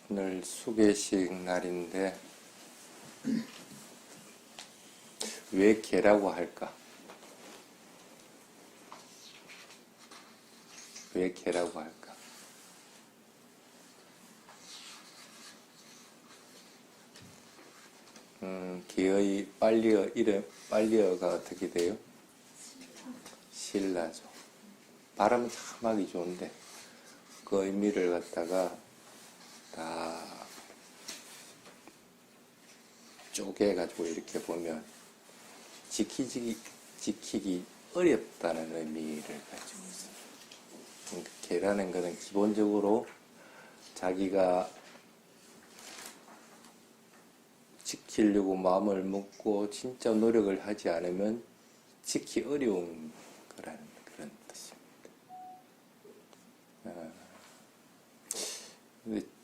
오늘 수계식 날인데 왜 개라고 할까? 왜 개라고 할까? 개의 빨리어가 어떻게 돼요? 신라죠. 발음은 참 하기 좋은데 그 의미를 갖다가 다 쪼개가지고 이렇게 보면 지키기 어렵다는 의미를 가지고 있어요. 그러니까 개라는 것은 기본적으로 자기가 지키려고 마음을 먹고 진짜 노력을 하지 않으면 지키기 어려운 거라는 그런 뜻입니다.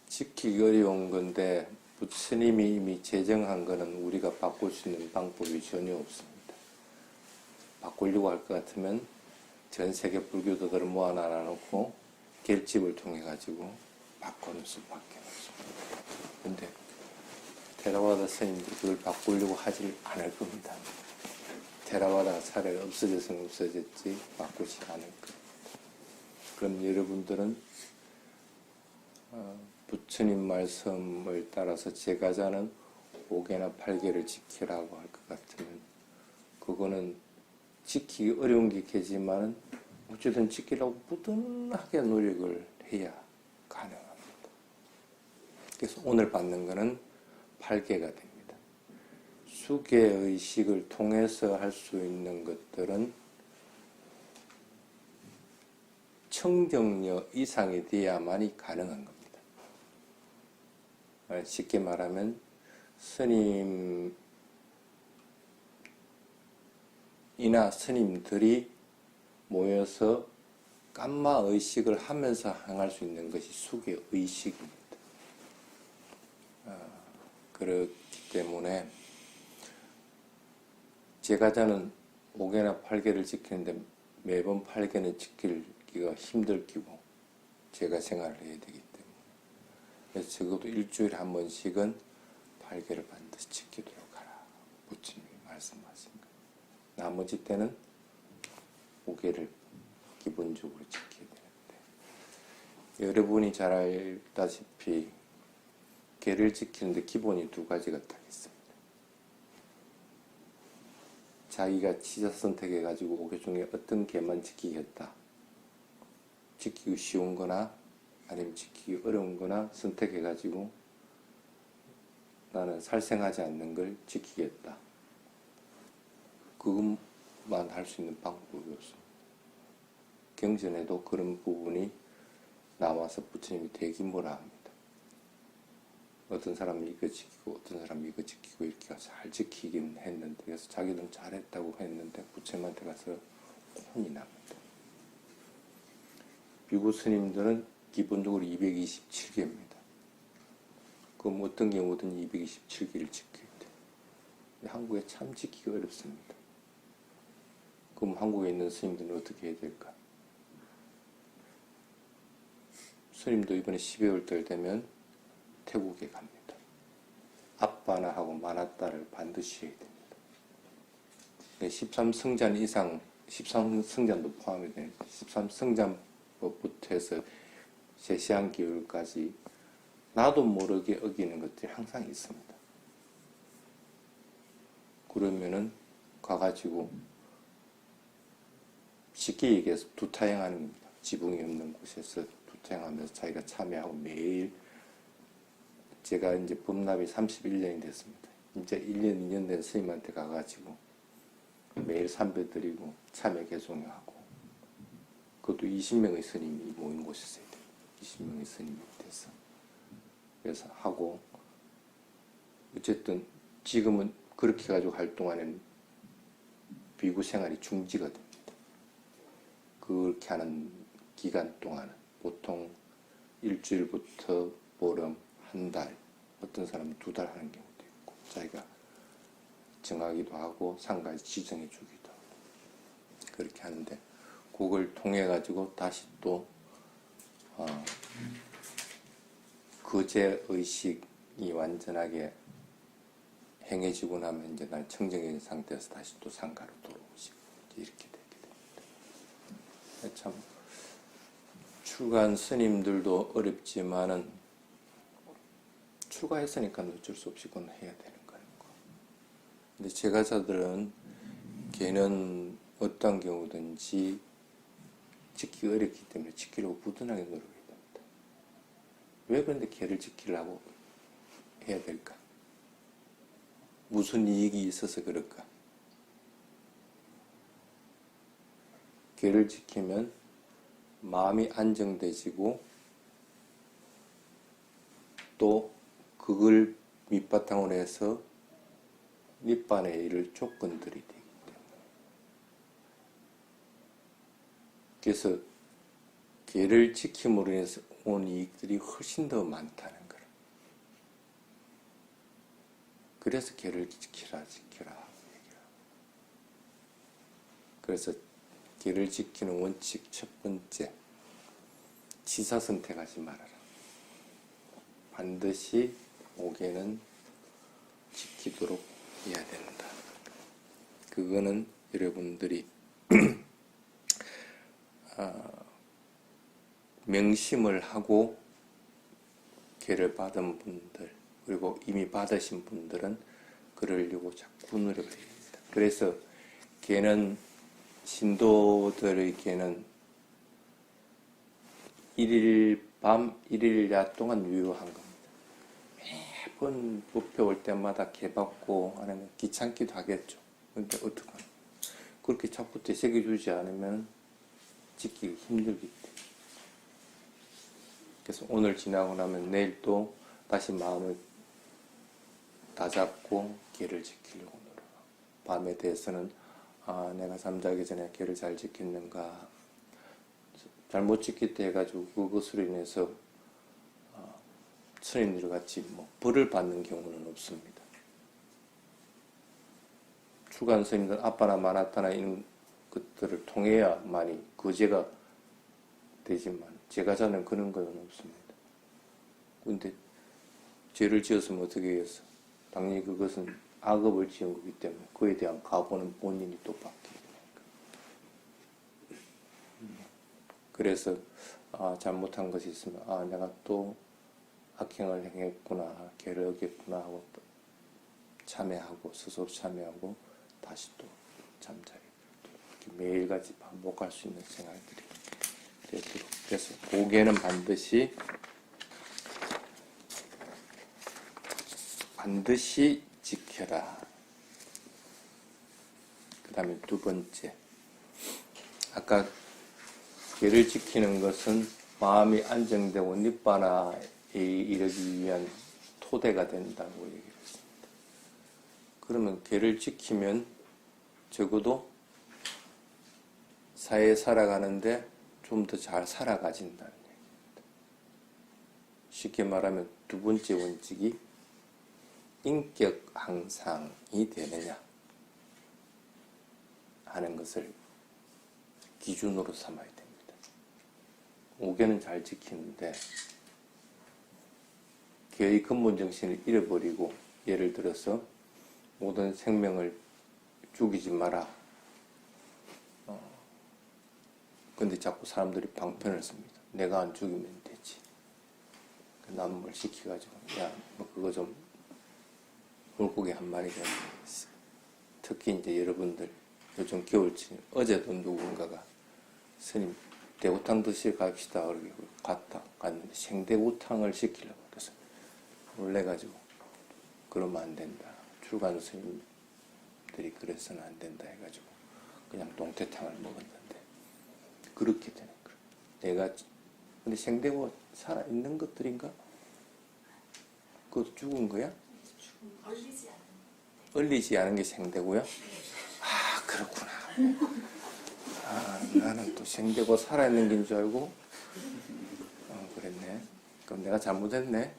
지키기 어려운 건데 부처님이 이미 제정한 거는 우리가 바꿀 수 있는 방법이 전혀 없습니다. 바꾸려고 할 것 같으면 전 세계 불교도들을 모아놔 놓고 결집을 통해 가지고 바꾸는 수밖에 없습니다. 근데 테라와다 스님들이 그걸 바꾸려고 하질 않을 겁니다. 테라와다가 차라리 없어졌으면 없어졌지 바꾸지 않을 겁니다. 그럼 여러분들은 부처님 말씀을 따라서 제가자는 5개나 8개를 지키라고 할 것 같으면 그거는 지키기 어려운 게 개지만은 어쨌든 지키려고 부단하게 노력을 해야 가능합니다. 그래서 오늘 받는 거는 8개가 됩니다. 수계의식을 통해서 할 수 있는 것들은 청정력 이상이 돼야만이 가능한 겁니다. 쉽게 말하면 스님이나 스님들이 모여서 깜마의식을 하면서 행할 수 있는 것이 수계의식입니다. 그렇기 때문에 제가자는 5개나 8개를 지키는데 매번 8개는 지키기가 힘들 끼고 제가 생활을 해야 되기 때문에 그래서 적어도 일주일에 한 번씩은 8개를 반드시 지키도록 하라. 부처님이 말씀하신 거예요. 나머지 때는 5개를 기본적으로 지켜야 되는데 여러분이 잘 알다시피 개를 지키는데 기본이 2가지가 딱 있습니다. 자기가 지자 선택해가지고 5개 중에 어떤 개만 지키겠다. 지키기 쉬운 거나 아니면 지키기 어려운 거나 선택해가지고 나는 살생하지 않는 걸 지키겠다. 그것만 할 수 있는 방법이 없습니다. 경전에도 그런 부분이 나와서 부처님이 대기모라 합니다. 어떤 사람은 이거 지키고 어떤 사람은 이거 지키고 이렇게 잘 지키긴 했는데 그래서 자기는 잘했다고 했는데 부처님한테 가서 혼이 납니다. 비구 스님들은 기본적으로 227개입니다. 그럼 어떤 경우든 227개를 지켜야 돼요. 한국에 참 지키기 어렵습니다. 그럼 한국에 있는 스님들은 어떻게 해야 될까? 스님도 이번에 12월 달 되면 태국에 갑니다. 앞바나하고 마나따를 반드시 해야 됩니다. 13성잔 이상, 13성잔도 포함이 되니까 13성잔법부터 해서 제시한기율까지 나도 모르게 어기는 것들이 항상 있습니다. 그러면은 가가지고 쉽게 얘기해서 두타행하는 겁니다. 지붕이 없는 곳에서 두타행하면서 자기가 참여하고 매일 제가 이제 법납이 31년이 됐습니다. 이제 1년, 2년 된 스님한테 가가지고 매일 삼배 드리고 참여 개송하고 그것도 20명의 스님이 모인 곳에서 해야 돼요. 20명의 스님이 돼서 그래서 하고 어쨌든 지금은 그렇게 가지고 할 동안에는 비구 생활이 중지가 됩니다. 그렇게 하는 기간 동안은 보통 일주일부터 보름, 한 달, 어떤 사람은 2달 하는 경우도 있고 자기가 정하기도 하고 상가에서 지정해 주기도 하고 그렇게 하는데 그걸 통해 가지고 다시 또 거제 의식이 완전하게 행해지고 나면 이제 날 청정인 상태에서 다시 또 상가로 돌아오시고 이렇게 되게 됩니다. 참 출가한 스님들도 어렵지만은 출가했으니까 어쩔 수 없이 그건 해야 되는 거고. 근데 제가자들은 걔는 어떤 경우든지 지키기 어렵기 때문에 지키려고 부단하게 노력해야 됩니다. 왜 그런데 걔를 지키려고 해야 될까? 무슨 이익이 있어서 그럴까? 걔를 지키면 마음이 안정되지고 또 그걸 밑바탕으로 해서 니槃에 이를 조건들이 되기 때문에 그래서 걔를 지킴으로 인해서 온 이익들이 훨씬 더 많다는 거예요. 그래서 걔를 지키라 그래서 걔를 지키는 원칙 첫 번째, 치사 선택하지 말아라. 반드시 옥에는 지키도록 해야 된다. 그거는 여러분들이 명심을 하고 걔를 받은 분들 그리고 이미 받으신 분들은 그러려고 자꾸 노력을 해야 됩니다. 그래서 걔는 신도들에게는 1일 밤 1일 야동안 유효한 겁니다. 매번 법회 올 때마다 개 받고 하면 귀찮기도 하겠죠. 근데 어떡하나. 그렇게 자꾸 되새겨주지 않으면 지키기 힘들기 때문에. 그래서 오늘 지나고 나면 내일 또 다시 마음을 다잡고 개를 지키려고 노력하고 밤에 대해서는 내가 잠자기 전에 개를 잘 지켰는가 잘못 지켰다 해가지고 그것으로 인해서 스님들 같이 뭐 벌을 받는 경우는 없습니다. 출가한 스님들 아빠나 마나타나 이런 것들을 통해야만이 거제가 되지만 제가자는 그런 건 없습니다. 근데 죄를 지었으면 어떻게 해서 당연히 그것은 악업을 지은 거기 때문에 그에 대한 가보는 본인이 또 받게 되니까. 그래서 잘못한 것이 있으면 내가 또 악행을 행했구나, 죄를 어겼구나 하고 또 참회하고 스스로 참회하고 다시 또 잠자리 매일같이 반복할 수 있는 생활들이 되도록. 그래서 고개는 반드시 지켜라. 그 다음에 두 번째, 아까 개를 지키는 것은 마음이 안정되고 니빠나에 이르기 위한 토대가 된다고 얘기했습니다. 그러면 개를 지키면 적어도 사회에 살아가는데 좀 더 잘 살아가진다는 얘기입니다. 쉽게 말하면 두 번째 원칙이 인격 향상이 되느냐 하는 것을 기준으로 삼아야 됩니다. 5개는 잘 지키는데 개의 근본 정신을 잃어버리고 예를 들어서 모든 생명을 죽이지 마라. 근데 자꾸 사람들이 방편을 씁니다. 내가 안 죽이면 되지. 남을 시켜가지고 뭐 그거 좀 물고기 한 마리가 있어. 특히 이제 여러분들 요즘 겨울쯤 어제도 누군가가 스님 대구탕 드시러 갑시다 그러고 갔는데 생대구탕을 시키려고 그래서 놀래가지고 그러면 안 된다. 출가한 스님들이 그래서는 안 된다 해가지고 그냥 동태탕을 먹었는데 그렇게 되는 거예요. 근데 생대구가 살아있는 것들인가? 그것도 죽은 거야? 얼리지 않은 게 생대구야? 그렇구나. 나는 또 생대구 살아있는 게인 줄 알고 그랬네. 그럼 내가 잘못했네.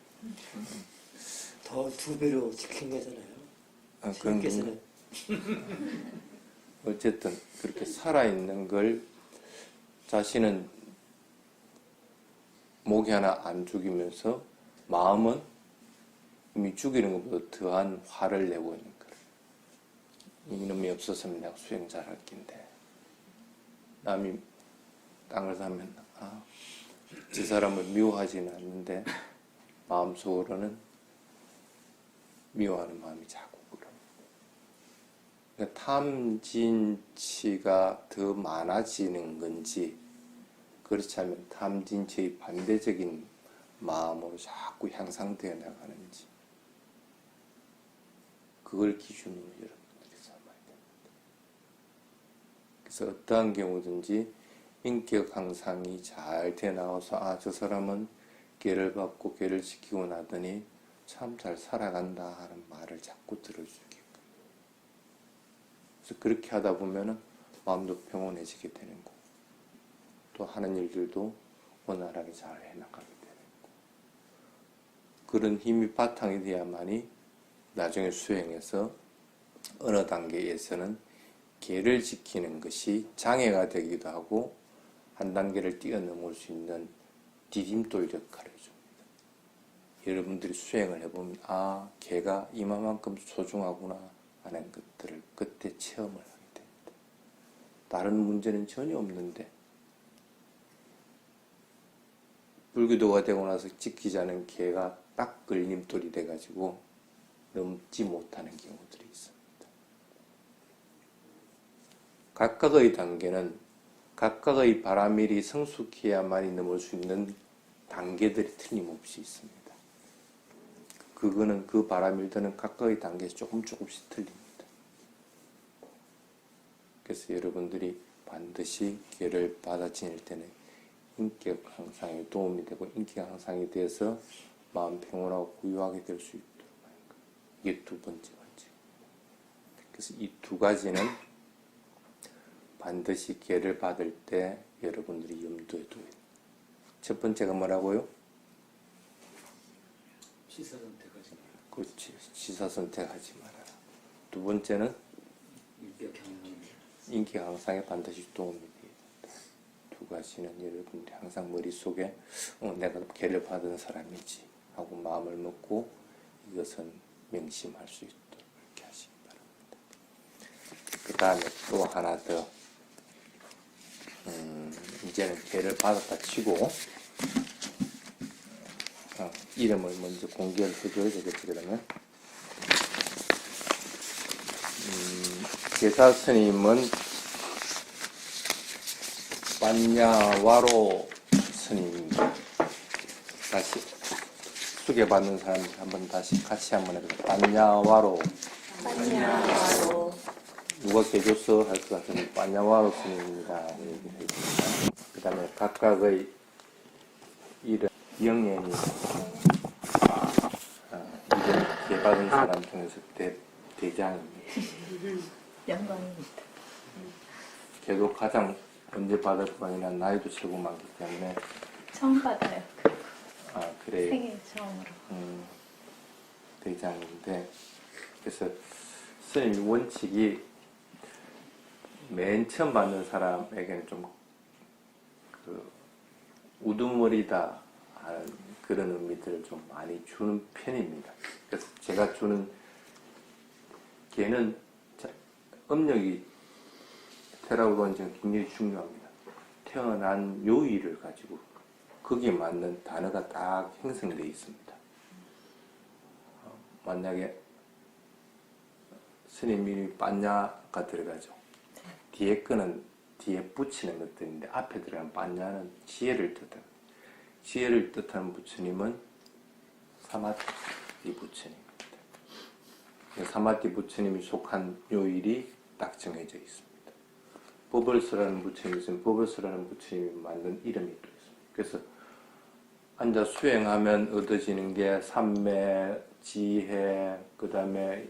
더 2배로 지킨 거잖아요. 그런 건가? 어쨌든 그렇게 살아있는 걸 자신은 모기 하나 안 죽이면서 마음은 이미 죽이는 것보다 더한 화를 내고 있는 거예요. 이놈이 없었으면 내가 수행 잘할 낀데. 남이 땅을 사면 저 사람을 미워하지는 않는데 마음속으로는 미워하는 마음이 자꾸 그래요. 그러니까 탐진치가 더 많아지는 건지, 그렇지 않으면 탐진치의 반대적인 마음으로 자꾸 향상되어 나가는지, 그걸 기준으로 여러분들이 삼아야 됩니다. 그래서 어떠한 경우든지 인격 향상이 잘 돼 나와서 저 사람은 계를 받고 계를 지키고 나더니 참 잘 살아간다 하는 말을 자꾸 들어주게끔. 그래서 그렇게 하다 보면은 마음도 평온해지게 되는 거고, 또 하는 일들도 원활하게 잘 해나가게 되는 거고, 그런 힘이 바탕이 돼야만이 나중에 수행해서 어느 단계에서는 계를 지키는 것이 장애가 되기도 하고 한 단계를 뛰어넘을 수 있는 디딤돌 역할을 해줍니다. 여러분들이 수행을 해보면 계가 이만큼 소중하구나 하는 것들을 그때 체험을 하게 됩니다. 다른 문제는 전혀 없는데 불기도가 되고 나서 지키자는 계가 딱 걸림돌이 돼가지고 넘지 못하는 경우들이 있습니다. 각각의 단계는 각각의 바라밀이 성숙해야만이 넘을 수 있는 단계들이 틀림없이 있습니다. 그거는 그 바라밀들은 각각의 단계에서 조금씩 틀립니다. 그래서 여러분들이 반드시 계를 받아 지닐 때는 인격 향상에 도움이 되고 인격 향상이 돼서 마음 평온하고 고요하게 될 수 있도록 하는 거예요. 이게 두 번째 원칙. 그래서 이 두 가지는 반드시 계를 받을 때 여러분들이 염두에 둬야 돼요. 첫 번째가 뭐라고요? 시사 선택하지 마라. 그렇지. 시사 선택하지 말아라. 두 번째는 인격 향상에 반드시 도움이 돼야 된다. 두 가지는 여러분들이 항상 머릿속에 내가 계를 받은 사람이지 하고 마음을 먹고 이것은 명심할 수 있도록 그렇게 하시기 바랍니다. 그 다음에 또 하나 더 이제는 계를 받았다 치고 이름을 먼저 공개를 해줘야 되겠지. 그러면 계사 스님은 빠냐와로 스님입니다. 다시 소개받는 사람 한번 다시 같이 한번 해보세요. 빠냐와로. 누가 계줬어 할 것 같으면 빠냐와로 스님입니다. 얘기를 해줍니다. 그 다음에 각각의 이름 영연이 이름 계받은 사람 중에서 대장입니다. 영광입니다. 걔도 가장 언제 받을 거 아니라 나이도 최고 많기 때문에 처음 받아요. 그래요? 생애 처음으로. 대장인데 그래서 스님 원칙이 맨 처음 받는 사람에게는 좀 우두머리다 하는 그런 의미들을 좀 많이 주는 편입니다. 그래서 제가 주는 걔는 음력이 테라우론 지금 굉장히 중요합니다. 태어난 요일을 가지고 거기에 맞는 단어가 딱 형성되어 있습니다. 만약에 스님 이름이 빠냐가 들어가죠. 뒤에 거는 뒤에 붙이는 것들인데 앞에 들어간 빠냐는 지혜를 뜻합니다. 지혜를 뜻하는 부처님은 사마티 부처님입니다. 사마티 부처님이 속한 요일이 딱 정해져 있습니다. 법을서라는 부처님이 있으면 법을서라는 부처님이 만든 이름이 또 있습니다. 그래서 앉아 수행하면 얻어지는 게 삼매, 지혜, 그 다음에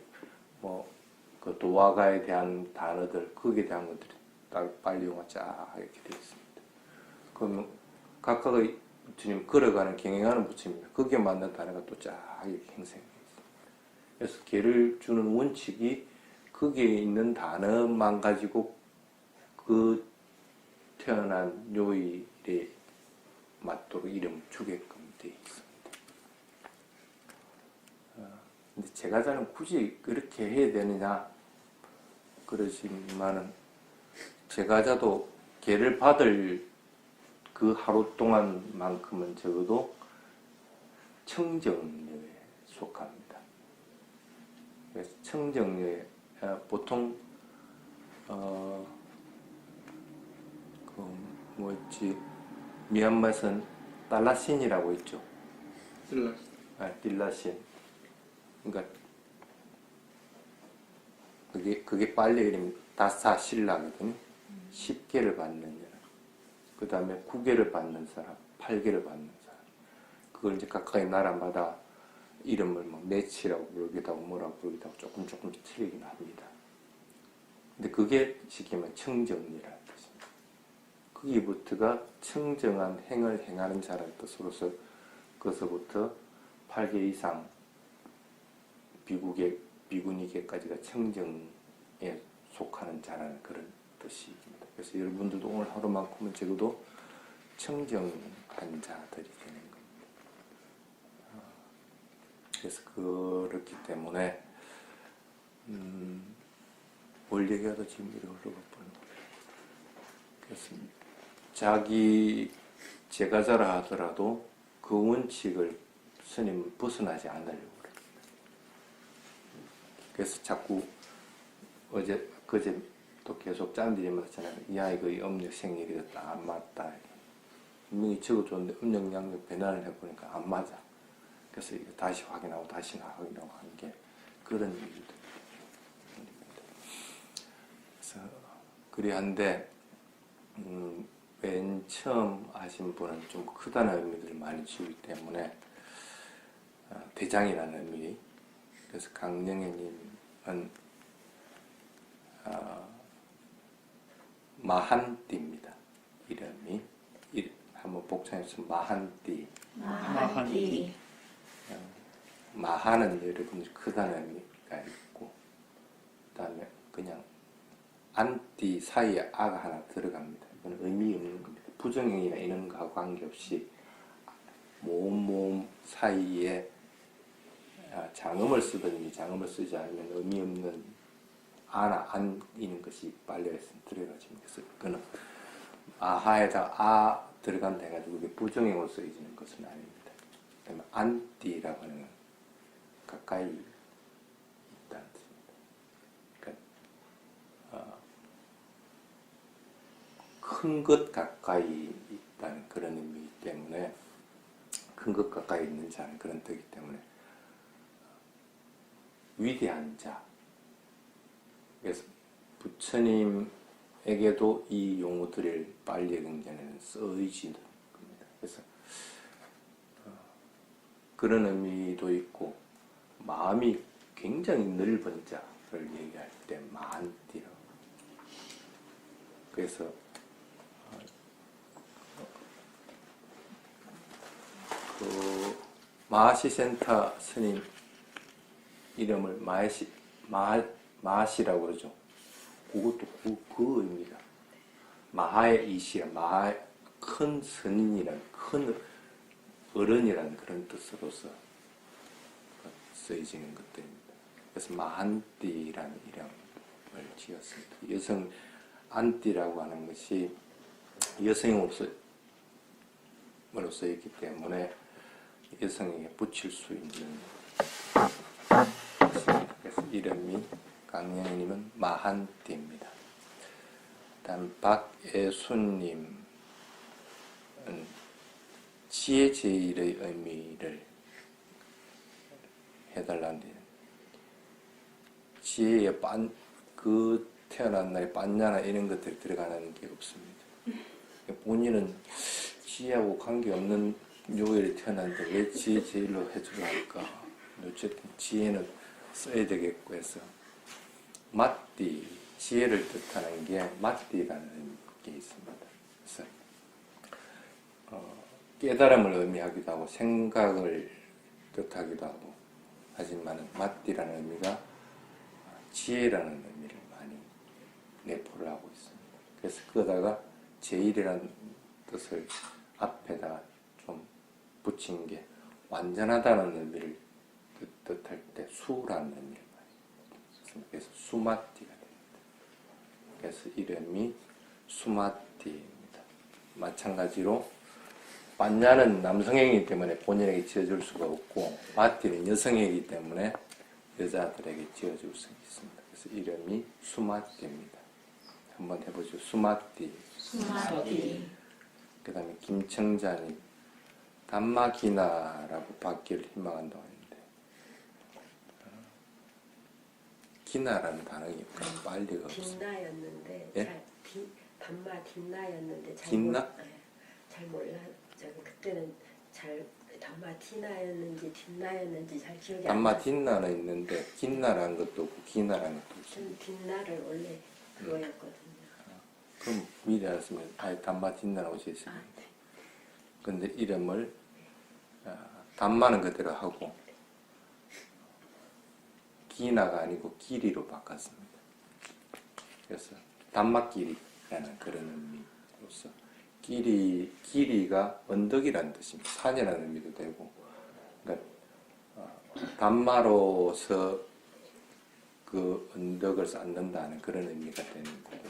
그 도화가에 대한 단어들, 거기에 대한 것들이 딱 빨리 용어 쫙 이렇게 되어 있습니다. 그러면 각각의 부처님 걸어가는 경영하는 부처입니다. 거기에 맞는 단어가 또 쫙 이렇게 형성되어 있습니다. 그래서 계를 주는 원칙이 거기에 있는 단어만 가지고 그 태어난 요일에 맞도록 이름을 주게끔 되어 있습니다. 제가자는 굳이 그렇게 해야 되느냐 그러지만은 제가자도 계를 받을 그 하루 동안만큼은 적어도 청정녀에 속합니다. 그래서 청정녀에 보통 그 뭐였지 미얀마에서는 달라신이라고 있죠. 딜라신. 그러니까 그게 빨리 이름 다사신라거든요. 10개를 받는 사람, 그 다음에 9개를 받는 사람, 8개를 받는 사람. 그걸 이제 각각의 나라마다 이름을 뭐 네치라고 부르기도 하고 뭐라고 부르기도 하고 조금 틀리긴 합니다. 근데 그게 시키면 청정이라는 뜻입니다. 거기부터가 청정한 행을 행하는 자라는 뜻으로서 거기서부터 8개 이상 비구니계까지가 청정에 속하는 자라는 그런 뜻입니다. 그래서 여러분들도 오늘 하루만큼은 적어도 청정한 자들이 되는 겁니다. 그래서 그렇기 때문에 뭘 얘기하다 지금 이렇게 흘러갔구나. 그래서 자기 제가자라 하더라도 그 원칙을 스님은 벗어나지 않으려고 그럽니다. 그래서 자꾸 그제 또 계속 짠들이 말했잖아요. 이 아이가 음력 생일이었다. 안 맞다. 분명히 적어줬는데 음력 양력 변환을 해보니까 안 맞아. 그래서 이거 다시 확인하고 다시 확인하고 하는 게 그런 일입니다. 그래서 그리한데 맨 처음 하신 분은 좀 크다는 의미들을 많이 지우기 때문에 대장이라는 의미. 그래서 강령애님은 마한띠입니다. 이름이 한번 복창해서 마한띠. 마한띠. 마하는 여러분들 크다는 의미가 있고, 그 다음에 그냥 안띠 사이에 아가 하나 들어갑니다. 이건 의미 없는 겁니다. 부정형이나 이런 거하고 관계없이 모음 사이에 장음을 쓰든지 장음을 쓰지 않으면 의미 없는 아나 안 있는 것이 빨려서 들어가집니다. 그래서 그거는 아하에다가 아 들어간다 해가지고 그게 부정형으로 쓰여지는 것은 아닙니다. 그다음에 안띠라고 하는 건 가까이 있다는 뜻입니다. 그러니까 큰 것 가까이 있다는 그런 의미이기 때문에 큰 것 가까이 있는 자는 그런 뜻이기 때문에 위대한 자. 그래서 부처님에게도 이 용어들을 빨리경전에는 쓰여지는 겁니다. 그래서 그런 의미도 있고 마음이 굉장히 넓은 자를 얘기할 때 마한띠라고. 그래서 그 마하시센터 스님 이름을 마하시라고 그러죠. 그것도 그 의미가 마하의 이시라 마하의 큰 선인이란 큰 어른이라는 그런 뜻으로서 쓰여지는 것들입니다. 그래서 마한띠라는 이름을 지었습니다. 여성 안띠라고 하는 것이 여성으로서 있기 때문에 여성에게 붙일 수 있는 것입니다. 그래서 이름이 강령님은 마한띠입니다. 다음 박애순님은 지혜 제일의 의미를 해달라는데 지혜에 그 태어난 날에 반야나 이런 것들이 들어가는 게 없습니다. 본인은 지혜하고 관계없는 요일에 태어났는데 왜 지혜 제일로 해주려 할까? 어쨌든 지혜는 써야 되겠고 해서 맞띠, 지혜를 뜻하는 게 맞띠라는 게 있습니다. 그래서 깨달음을 의미하기도 하고 생각을 뜻하기도 하고 하지만 맞띠라는 의미가 지혜라는 의미를 많이 내포를 하고 있습니다. 그래서 그거다가 제일이라는 뜻을 앞에다가 좀 붙인 게 완전하다는 의미를 뜻할 때 수라는 의미를 많이 씁니다. 그래서 수마띠가 됩니다. 그래서 이름이 수마띠입니다. 마찬가지로 반야는 남성이기 때문에 본인에게 지어줄 수가 없고 마띠는 여성이기 때문에 여자들에게 지어줄 수 있습니다. 그래서 이름이 수마띠입니다. 한번 해보죠. 수마띠. 수마띠. 그 다음에 김청자님 담마기나라고 받기를 희망한다고 했는데 기나라는 단어가 빨리가 없습니다. 뒷나였는데 예? 반마 뒷나였는데 뒷나? 잘 몰라. 그때는 잘 담마 뒷나였는지 뒷나였는지 잘 기억이 안 담마 나. 뒷나는 있는데 긴나라는 것도 없고 기나라는 것도 없습니다. 저는 뒷나를 원래 그거였거든요. 그럼 미리 알았으면 아예 담마 뒷나라고 지었습니다. 아, 네. 근데 이름을 담마는 그대로 하고 기나가 아니고 기리로 바꿨습니다. 그래서 담마끼리라는 그런 의미로서 기리가 언덕이라는 뜻입니다. 산이라는 의미도 되고 그러니까 담마로서 그 언덕을 쌓는다는 그런 의미가 되는 거고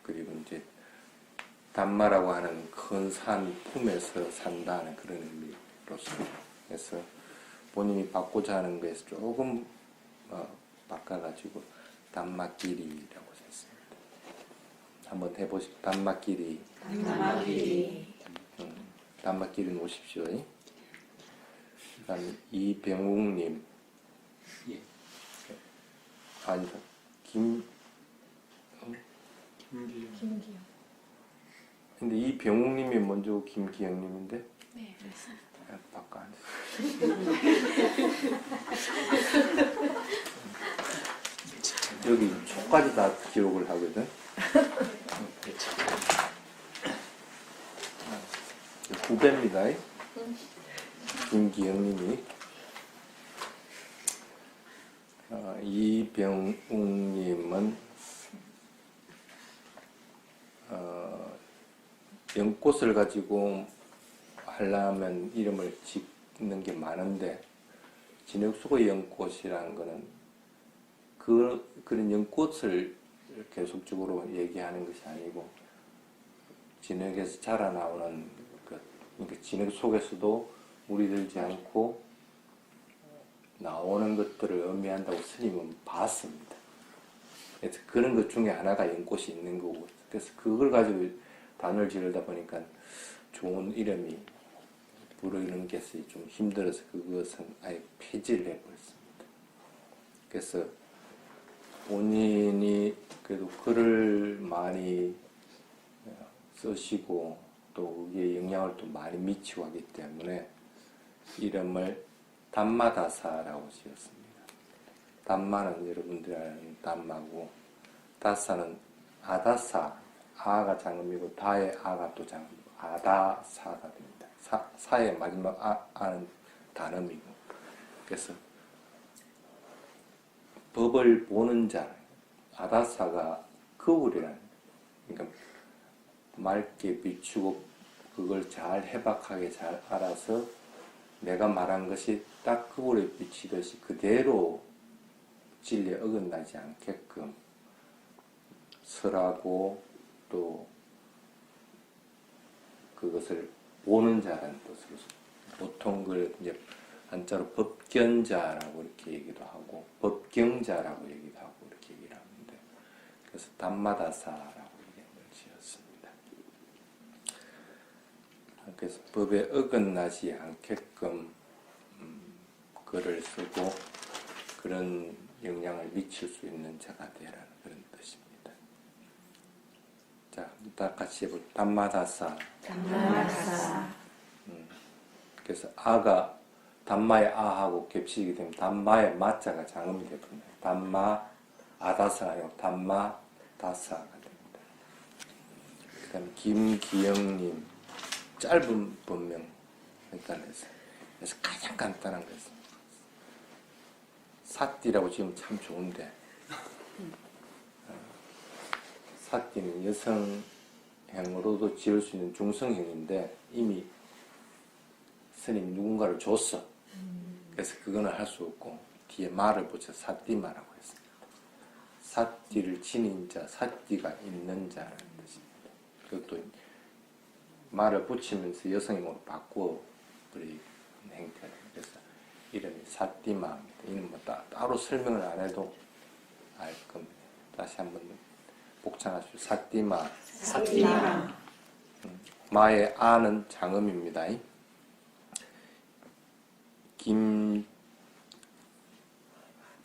그리고 이제 담마라고 하는 큰 산 품에서 산다는 그런 의미로서 그래서 본인이 받고자 하는 것에서 조금 바꿔가지고 담마끼리라고 했습니다. 한번 해보십시오. 담마끼리. 담마끼리. 담마끼리 놓으십시오. 그 다음에 이병욱님. 예. 아니다. 김기영. 근데 이병욱님이 먼저 김기영님인데? 네, 맞습니다. 바꿔 안 돼. 여기 초까지 다 기록을 하거든. 후배입니다. 김기영님이 이병욱님은 연꽃을 가지고 하려면 이름을 짓는 게 많은데 진흙속의 연꽃이라는 거는 그런 연꽃을 계속적으로 얘기하는 것이 아니고 진흙에서 자라나오는 그러니까 진흙 속에서도 물이 들지 않고 나오는 것들을 의미한다고 스님은 봤습니다. 그래서 그런 것 중에 하나가 연꽃이 있는 거고 그래서 그걸 가지고 단어를 지르다 보니까 좋은 이름이 부르는 것이 좀 힘들어서 그것은 아예 폐지를 해버렸습니다. 그래서 본인이 그래도 글을 많이 쓰시고 또 거기에 영향을 또 많이 미치고 하기 때문에 이름을 담마다사라고 지었습니다. 담마는 여러분들이 아는 담마고 다사는 아다사, 아가 장음이고 다의 아가 또 장음이고 아다사가 됩니다. 사의 마지막 아는 단음이고 그래서 법을 보는 자 아다사가 거울이라는 그러니까 맑게 비추고 그걸 잘 해박하게 잘 알아서 내가 말한 것이 딱 거울에 비치듯이 그대로 진리에 어긋나지 않게끔 설하고 또 그것을 보는 자라는 뜻으로 보통 그걸 이제 한자로 법견자라고 이렇게 얘기도 하고 법경자라고 얘기도 하고 이렇게 얘기를 하는데 그래서 담마다사라고 이름을 지었습니다. 그래서 법에 어긋나지 않게끔 글을 쓰고 그런 영향을 미칠 수 있는 자가 되라는 그런 뜻입니다. 자, 다 같이 해볼게요. 담마다사. 담마다사. 그래서 아가 담마의 아하고 겹치게 되면 담마의 마자가 장음이 되거든요. 담마 아다사가 아니고 담마 다사가 됩니다. 그 다음에 김기영님 짧은 본명 일단 해서 그래서 가장 간단한 거였습니다. 사띠라고 지금 참 좋은데 사띠는 여성형으로도 지을 수 있는 중성형인데 이미 스님 누군가를 줬어. 그래서 그거는 할 수 없고 뒤에 마를 붙여 사띠마라고 했습니다. 사띠를 지닌 자, 사띠가 있는 자라는 뜻입니다. 그것도 마를 붙이면서 여성형으로 바꾸어 버리는 행태로. 그래서 이름이 사띠마입니다. 이는 뭐 따로 설명을 안 해도 알 겁니다. 다시 한번 복창하시죠. 사띠마. 사띠마. 마의 아는 장음입니다.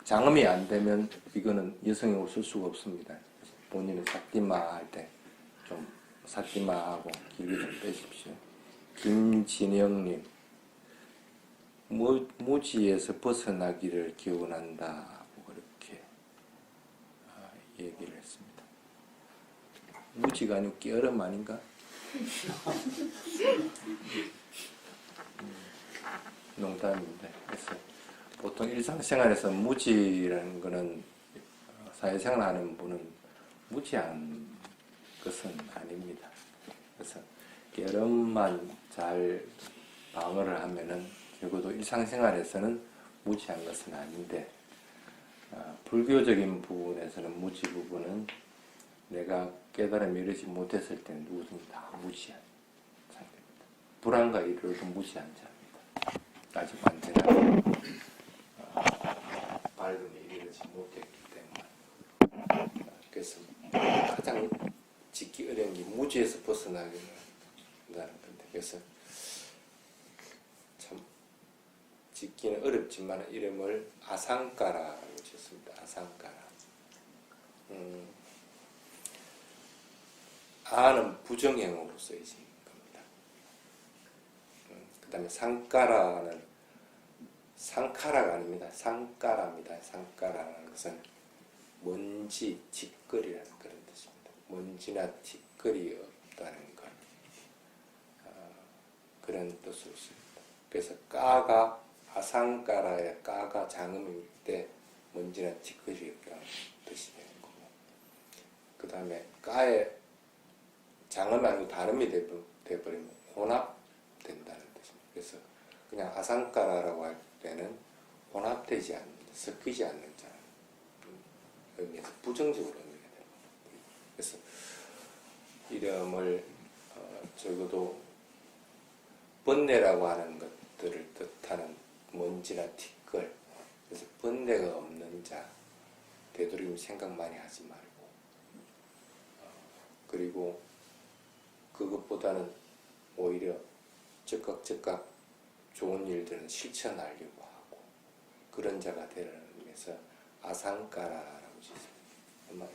장음이 안 되면 이거는 여성형으로 쓸 수가 없습니다. 본인은 사띠마 할 때 좀 사띠마하고 길게 좀 빼십시오. 김진영님, 무지에서 벗어나기를 기원한다고 그렇게 얘기를 했습니다. 무지가 아니고 깨어름 아닌가? 농담입니다. 그래서 보통 일상생활에서 무지라는 거는 사회생활 하는 분은 무지한 것은 아닙니다. 그래서 깨어름만 잘 방어를 하면은 적어도 일상생활에서는 무지한 것은 아닌데 불교적인 부분에서는 무지 부분은 내가 깨달음이 이르지 못했을 때는 누구든지 다 무지한 상태입니다. 불안과 이르러도 무지한 자입니다. 아직 완전한 밝음에 이르지 못했기 때문에. 그래서 가장 짓기 어려운 게 무지에서 벗어나기를 한다는 건데, 그래서 참 짓기는 어렵지만 이름을 아상가라고 지었습니다. 아상가라. 아는 부정형으로 쓰여진 겁니다. 그 다음에 상가라는 상카라가 아닙니다. 상가라입니다. 상가라는 것은 먼지, 티끌이라는 그런 뜻입니다. 먼지나 티끌이 없다는 것, 그런 뜻으로 씁니다. 그래서 까가 아상가라의 까가 장음일 때 먼지나 티끌이 없다는 뜻이 되는 거고, 그 다음에 까의 장음이 아니고 발음이 돼버리면 혼합된다는 뜻입니다. 그래서 그냥 아상가라라고 할 때는 혼합되지 않는, 섞이지 않는 자라는 의미에서 부정적으로 의미가 됩니다. 그래서 이름을 적어도 번뇌라고 하는 것들을 뜻하는 먼지나 티끌, 그래서 번뇌가 없는 자, 되도록이면 생각 많이 하지 말고, 그리고 그것보다는 오히려 즉각 좋은 일들은 실천하려고 하고 그런 자가 되라는 의미에서 아상가라라고 짓습니다. 아마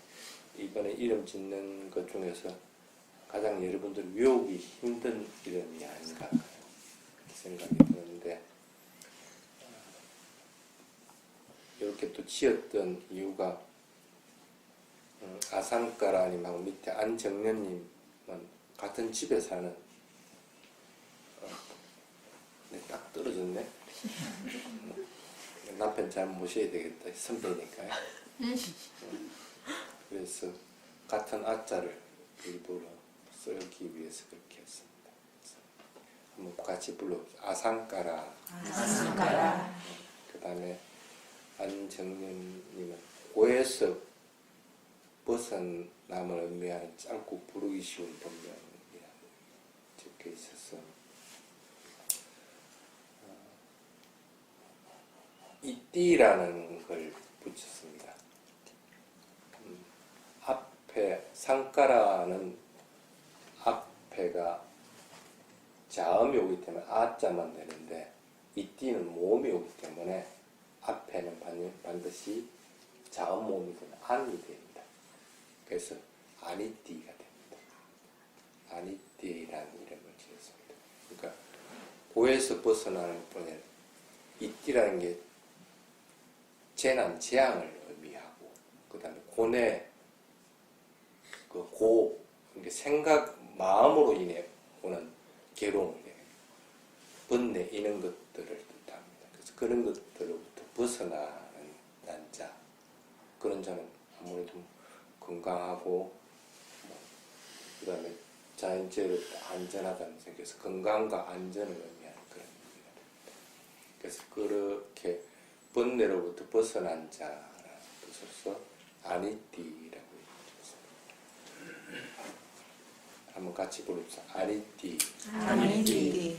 이번에 이름 짓는 것 중에서 가장 여러분들 외우기 힘든 이름이 아닌가 그렇게 생각이 드는데, 이렇게 또 지었던 이유가 아상가라님하고 밑에 안정년님은 같은 집에 사는, 딱 떨어졌네. 남편 잘 모셔야 되겠다. 선배니까요. 그래서 같은 아자를 일부러 쓰기 위해서 그렇게 했습니다. 한번 같이 불러보죠. 아상가라. 아상가라. 그 다음에 안정년님은 고에서 벗어남을 의미하는 짧고 부르기 쉬운 본명이라 적혀 있어서 이띠라는 걸 붙였습니다. 앞에 상가라는 앞에가 자음이 오기 때문에 아자만 되는데 이띠는 모음이 오기 때문에 앞에는 반드시 자음 모음이 되는 안이 됩니다. 그래서 아니띠가 됩니다. 아니띠라는 이름을 지었습니다. 그러니까 고에서 벗어나는 분에 이띠라는 게 재난, 재앙을 의미하고, 그 다음에 고뇌, 그 고, 그러니까 생각, 마음으로 인해 오는 괴로움을, 번뇌, 이런 것들을 뜻합니다. 그래서 그런 것들로부터 벗어나는 난자, 그런 자는 아무래도 건강하고, 그 다음에 자연재해로 안전하다는 생각에서 건강과 안전을 의미하는 그런 의미가 됩니다. 그래서 그렇게 번뇌로부터 벗어난 자라는 뜻으로서 아니띠라고 얘기했습니다. 한번 같이 부릅시다. 아니띠. 아니띠.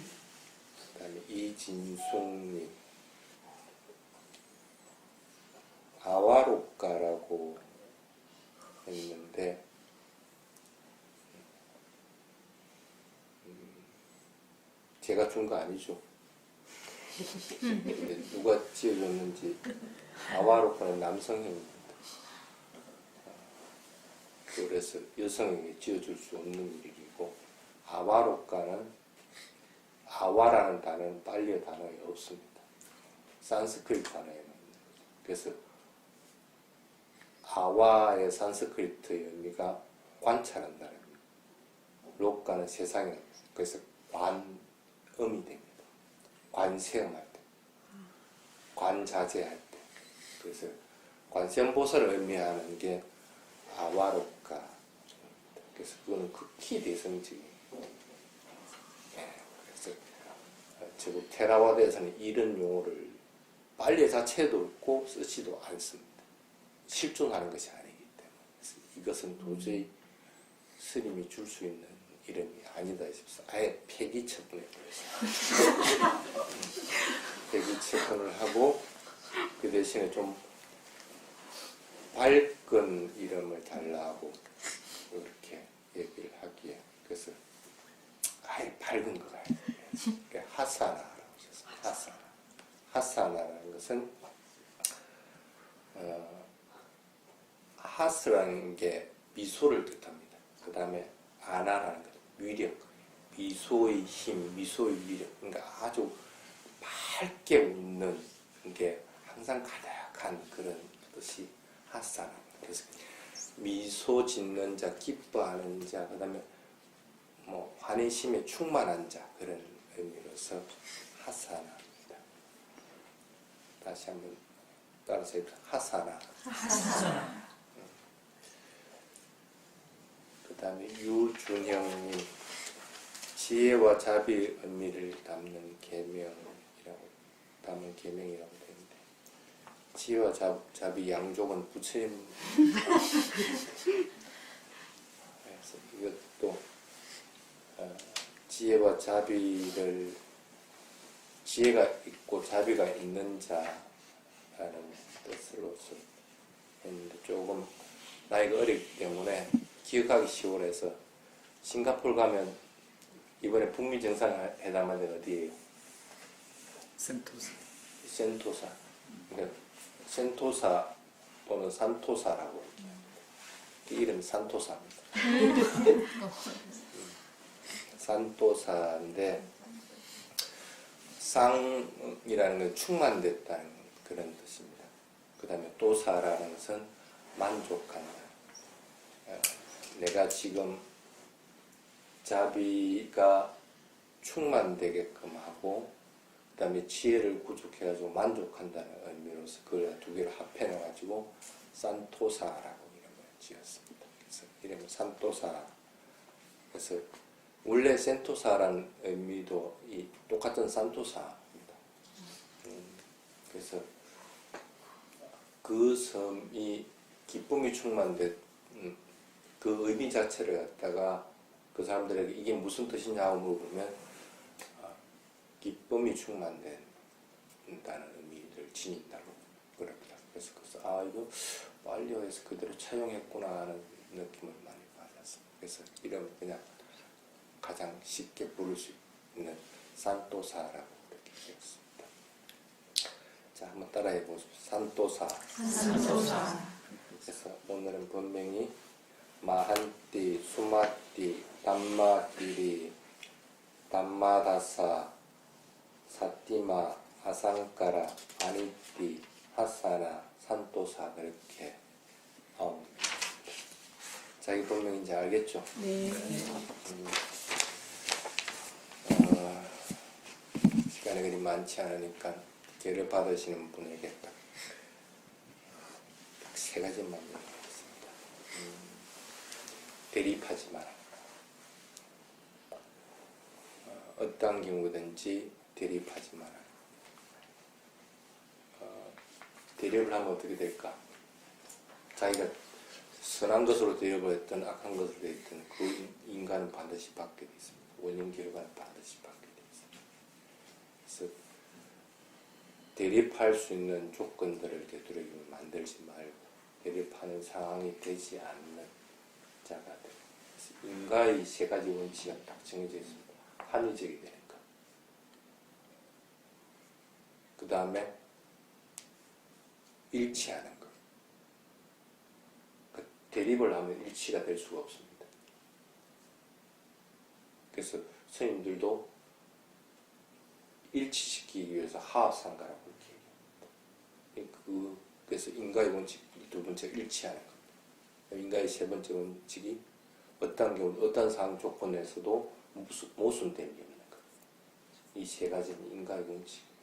그 다음에 이진숙님. 아와로까라고 했는데 제가 준 거 아니죠. 근데 누가 지어줬는지. 아와로까는 남성형입니다. 그래서 여성에게 지어줄 수 없는 일이고, 아와로까는 아와라는 단어는 빨리어 단어에 없습니다. 산스크리트 단어에 있는. 그래서 아와의 산스크리트 의미가 관찰한다는 의미. 록가는 세상에. 그래서 관음이 됩니다. 관세음할 때, 관자제할 때. 그래서 관세음보살을 의미하는 게 아와록가. 그래서 그거는 극히 대성적이에요. 그래서 지금 테라와드에서는 이런 용어를 빨리 자체도 없고 쓰지도 않습니다. 실존하는 것이 아니기 때문에. 그래서 이것은 도저히 스님이 줄 수 있는 이름이 아니다 싶어서 아예 폐기 처분해버렸어요. 폐기 처분을 하고 그 대신에 좀 밝은 이름을 달라고 그렇게 얘기를 하기에, 그래서 아예 밝은 거 가야 돼. 하사나라고 했어요. 하사나. 하사나라는 것은 하스라는 게 미소를 뜻합니다. 그 다음에 아나라는 것, 위력, 미소의 힘, 미소의 위력. 그러니까 아주 밝게 웃는 게 항상 가득한 그런 뜻이 하사나. 그래서 미소 짓는 자, 기뻐하는 자, 그 다음에 뭐 환희심에 충만한 자, 그런 의미로서 하사나입니다. 다시 한번 따라서 하사나. 하사나. 그 다음에 유준형님, 지혜와 자비의 의미를 담는 담은 계명이라고 되는데, 지혜와 자비 양족은 부처님. 그래서 이것도 지혜와 자비를, 지혜가 있고 자비가 있는 자라는 뜻으로서 했는데, 조금 나이가 어리기 때문에 기억하기 쉬워서 싱가포르 가면 이번에 북미 정상회담한 데는 어디예요? 센토사. 그러니까 센토사 또는 산토사라고 그 이름이 산토사입니다. 산토사인데 쌍이라는 건 충만됐다는 그런 뜻입니다. 그 다음에 도사라는 것은 만족한다. 내가 지금 자비가 충만되게끔 하고, 그 다음에 지혜를 구축해가지고 만족한다는 의미로서 그 두 개를 합해놔가지고 산토사라고 이름을 지었습니다. 그래서 이름은 산토사. 그래서 원래 센토사라는 의미도 이 똑같은 산토사입니다. 그래서 그 섬이 기쁨이 충만된 그 의미 자체를 갖다가 그 사람들에게 이게 무슨 뜻이냐고 물어보면 기쁨이 충만된다는 의미를 지닌다고 그럽니다. 그래서 이거 빨리어에서 그대로 차용했구나 하는 느낌을 많이 받았습니다. 그래서 이름 그냥 가장 쉽게 부를 수 있는 산토사라고 그렇게 되었습니다. 자, 한번 따라해 보십시오. 산토사. 그래서 오늘은 본명이 마한띠, 수마띠, 담마띠리, 담마다사, 사띠마, 아상까라, 아니띠, 하사나, 산토사, 그렇게 나옵니다. 자기 본명인지 알겠죠? 네. 시간이 그리 많지 않으니까 계를 받으시는 분에게 딱 세 가지만 얘기하겠습니다. 대립하지 마라. 어떤 경우든지 대립하지 마라. 대립을 하면 어떻게 될까? 자기가 선한 것으로 대립을 했든 악한 것으로 대립했든 그 인간은 반드시 받게 돼 있습니다. 원인 결과는 반드시 받게 돼 있습니다. 그래서 대립할 수 있는 조건들을 되도록이면 만들지 말고 대립하는 상황이 되지 않는 자가 되고, 인과의 세 가지 원칙은 딱 정해져 있습니다. 합리적이 되는 것, 그 다음에 일치하는 것. 그 대립을 하면 일치가 될 수가 없습니다. 그래서 스님들도 일치시키기 위해서 하합상가라고 이렇게 얘기합니다. 그래서 인과의 원칙 두 번째 일치하는 겁니다. 인과의 세 번째 원칙이 어떤 경우 어떤 상황 조건에서도 모순됨이 없는 것. 이 세 가지는 인과의 원칙입니다.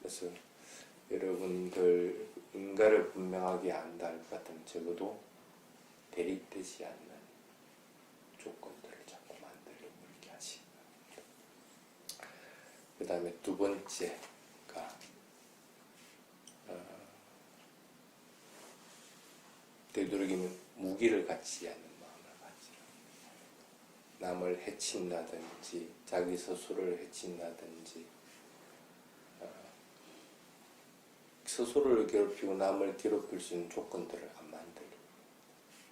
그래서 여러분들 인과를 분명하게 안다 할 것 같으면 적어도 대립되지 않는 조건들을 자꾸 만들려고 이렇게 하시기 바랍니다. 그 다음에 두 번째가 되도록이면 무기를 갖지 않는 마음을 가지라. 남을 해친다든지 자기 스스로를 해친다든지 스스로를 괴롭히고 남을 괴롭힐 수 있는 조건들을 안 만들고,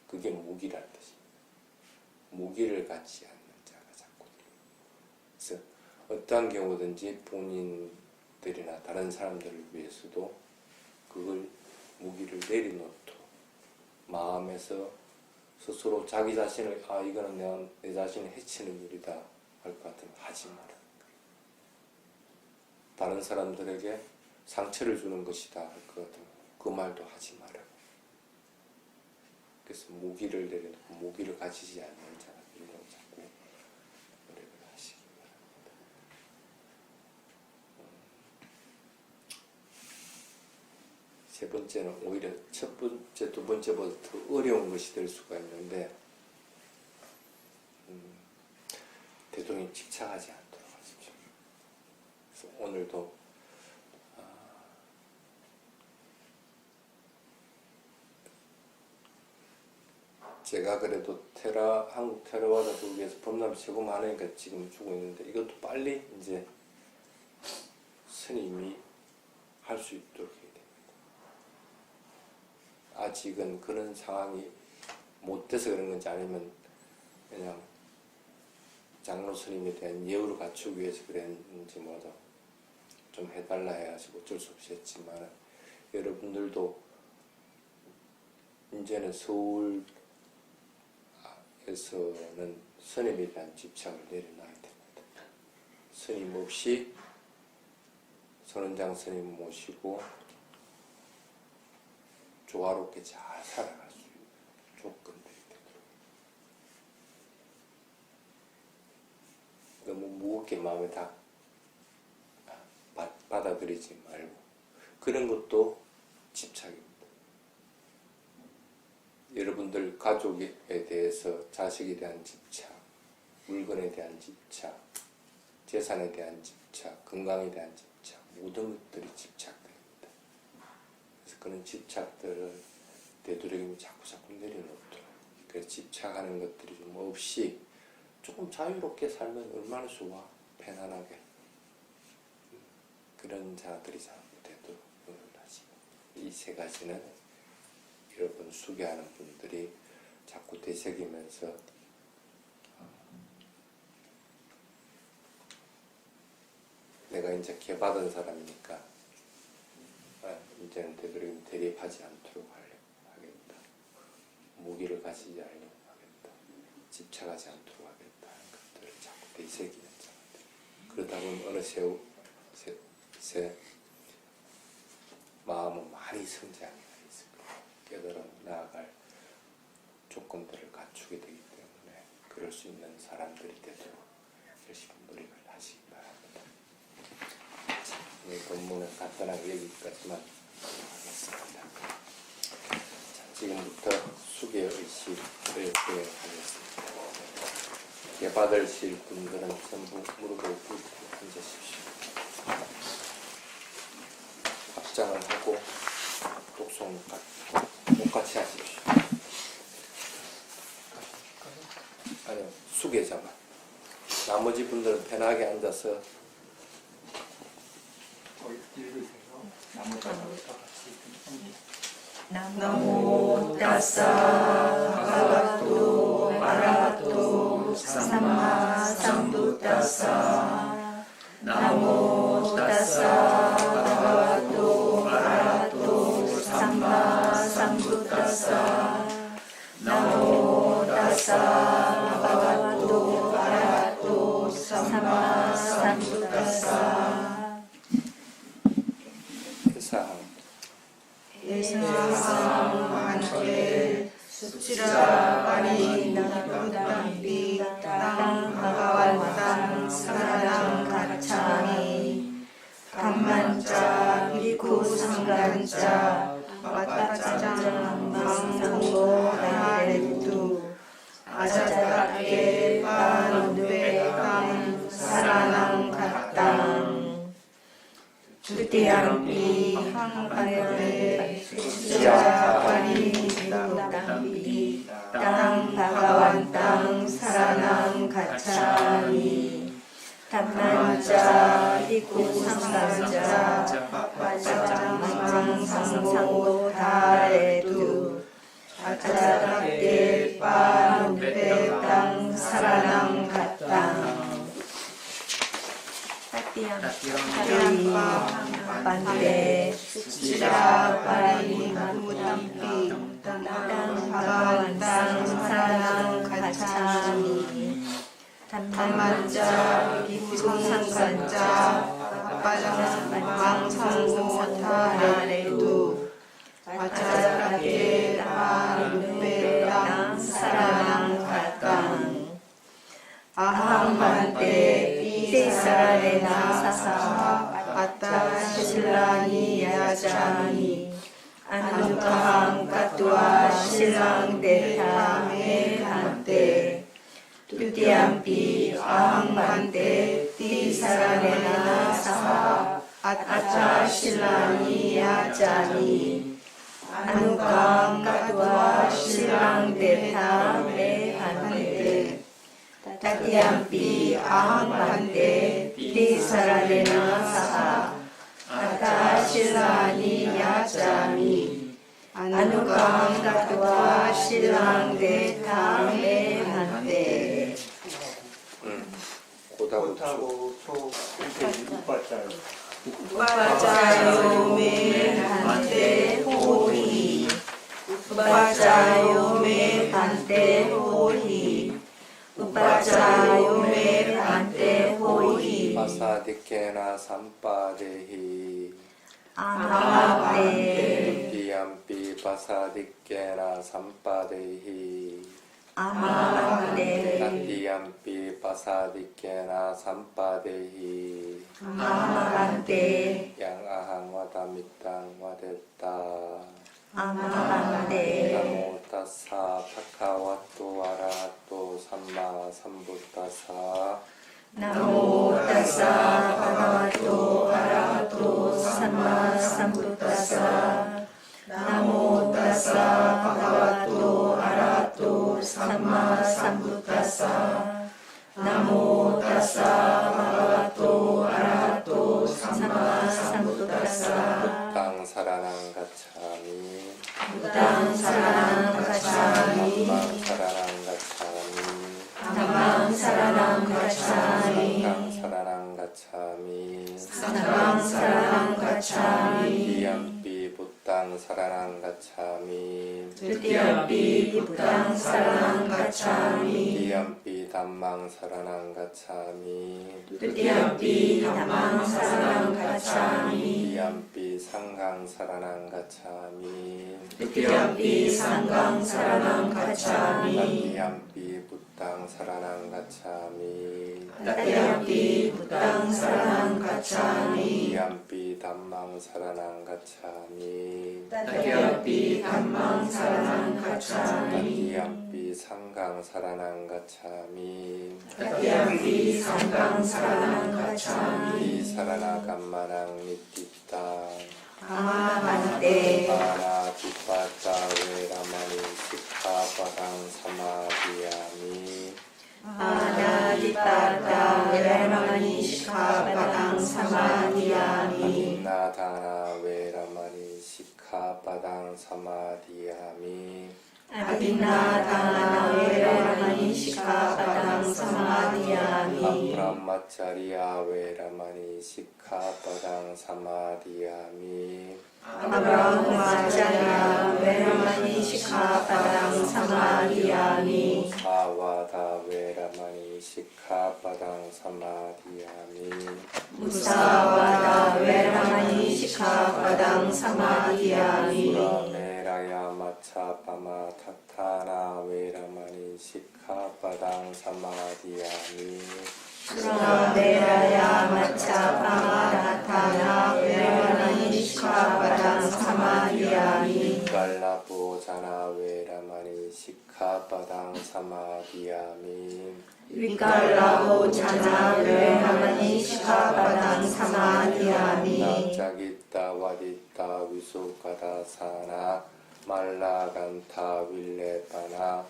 그게 무기라는 뜻입니다. 무기를 갖지 않는 자가 자꾸 돼요. 그래서 어떠한 경우든지 본인들이나 다른 사람들을 위해서도 그걸 무기를 내려놓도록 마음에서 스스로 자기 자신을 이거는 내 자신을 해치는 일이다 할 것 같으면 하지 말아라. 다른 사람들에게 상처를 주는 것이다 할 것 같으면 그 말도 하지 말아라. 그래서 무기를 내려놓고 무기를 가지지 않는 자가 되려고 자꾸 노력을 하시기 바랍니다. 세 번째는 오히려 첫 번째, 두 번째보다 더 어려운 것이 될 수가 있는데, 되도록 집착하지 않도록 하십시오. 그래서 오늘도 제가 그래도 한국 테러와다 독일에서 범람이 최고 많으니까 지금 주고 있는데, 이것도 빨리 이제 스님이 할 수 있도록 해야 됩니다. 아직은 그런 상황이 못 돼서 그런 건지 아니면 그냥 장로 스님에 대한 예우를 갖추기 위해서 그랬는지 뭐죠. 좀 해달라 해가지고 어쩔 수 없이 했지만, 여러분들도 이제는 서울 에서는 스님에 대한 집착을 내려놔야 됩니다. 스님 없이 선원장 스님 모시고 조화롭게 잘 살아갈 수 있는 조건들이 되도록, 너무 무겁게 마음에 다 받아들이지 말고, 그런 것도 집착입니다. 여러분들 가족에 대해서 자식에 대한 집착, 물건에 대한 집착, 재산에 대한 집착, 건강에 대한 집착, 모든 것들이 집착됩니다. 그래서 그런 집착들을 되도록이면 자꾸 내려놓도록, 그래서 집착하는 것들이 좀 없이 조금 자유롭게 살면 얼마나 좋아, 편안하게. 그런 자들이 자꾸 되도록 노력하시고, 이 세 가지는 여러분 수계하는 분들이 자꾸 되새기면서 내가 이제 개받은 사람이니까 이제는 되도록 대립하지 않도록 하겠다. 무기를 가지지 않으려고 하겠다. 집착하지 않도록 하겠다 하는 것들을 자꾸 되새기는 자들. 그러다 보면 어느 새 마음은 많이 성장해. 깨달아 나아갈 조건들을 갖추게 되기 때문에 그럴 수 있는 사람들이 되도록 열심히 노력을 하시기 바랍니다. 자, 이 본문은 간단하게 여기까지만 하겠습니다. 자, 지금부터 수계의식을 하겠습니다. 예받으실 분들은 전부 무릎을 꿇고 앉으십시오. 합장을 나머지 분들은 편하게 앉아서 읽으세요. 나머지부터 같이 읽습니다. 나모 따사 바가와토 아라하토 삼마 삼부따사 나모 따사 바가와토 아라하토 삼마 삼부따사 나모 따사 바가와토 아라하토 삼마 삼부따사 회사함. 예상한테 수치라 바리 나부담비 땅 바가완땅 사랑 가차미 감만자 비쿠 상간자 바바짜장 망상고 나레두 아자다게 빠누베땅 사랑랑 가땅 두띠암비 항바열에 수자바리 땅비 땅 바가완 땅 사랑랑 가차미 담만자 비쿠 상간자 바바짜장 망상고 다레두 아자다게 빠누베땅 사랑랑 가땅 반대 수치라 바리 무담비 땅 바가완 땅 사랑 가차미 담만자 비상간자 바바장 망상고 타레두 아자라게 바누베 땅 사랑 가땅 아함반대 이세사레나 사사 아따 신랑이 야자니 아누카항 까뚜아 신랑 대타메 한테 두띠암비 아함반대 이사라레나 사사 아따 신랑이 야자니 아누카항 까뚜아 신랑 대타메 한테 타티암피 아함반데 비사라레나 사하 아타 신라니 야자미 아누감 가투아 신랑데 타메 한데 고다고 초 육바자요. 우바자요 메 한데 호히 우바자요 메 한데 호히 우바자요 메 한데 호히 마사디케나 삼빠데히 아마데 디암피 바사디케나 삼빠데히 아마데 난디암피 바사디케나 삼빠데히 아마데 양아항 와다미땅 와데따 아마데 나모 따사 파카와토 아라하토 삼마 삼부따사 나모 따사 바가와토 아라하토 삼마 삼부따사 나모 따사 바가와토 아라하토 삼마 삼부따사 나모 따사 바가와토 아라하토 삼마 삼부따사 땅 사라낭 가차미 부당 사랑 가차미 땅 사라낭 가차미 나망 사랑 가차미 땅 사라낭 가차미 나망 사랑 가차미 디암피 부땅 사라낭 가차미 두띠암피 부당 사랑 가차미 디암피 담망 사라낭 가차미 두띠암피 나망 사랑 가차미 디암피 상강 사라낭 가차미 두띠암피 상강 사랑 가차미 디암피 부땅 사라낭 가차미 두띠암피 부당 사랑 가차미 디암피 담망 사라낭 가차미 두띠암피 담망 사랑 가차미 디암피 상강 사라낭 가차미 두띠암피 상강 사랑 가차미 사라나 감마랑 니띠따 아마반데 마나 디빠따 웨라마니 시카바랑 사마디야미 아나디빠따 웨라마니 시카바당 사마디야미 나다나 웨라마니 시카바당 사마디야미 아디나다나 웨라마니 시카바당 사마디야미 아브라마차리야 웨라마니 시카바당 사마디야미 아브라마차리야 웨라마니 시카바당 사마디야미 사와다 웨라마니 시카바당 사마디야미 무사와다 웨라마니 시카바당 사마디야미 수라메라야 마차파마 타타나 웨라마니 시카바당 사마디야미 수라메라야 마차파마다타나 웨라마니 시카바당 사마디야미 갈라보자나 웨라마니 시카바당 사마디야미 위깔라보 자나 웨라마니 시카바당 사마디야미 나짜기타 와디타 위수카다 사나 말라간타 윌레파나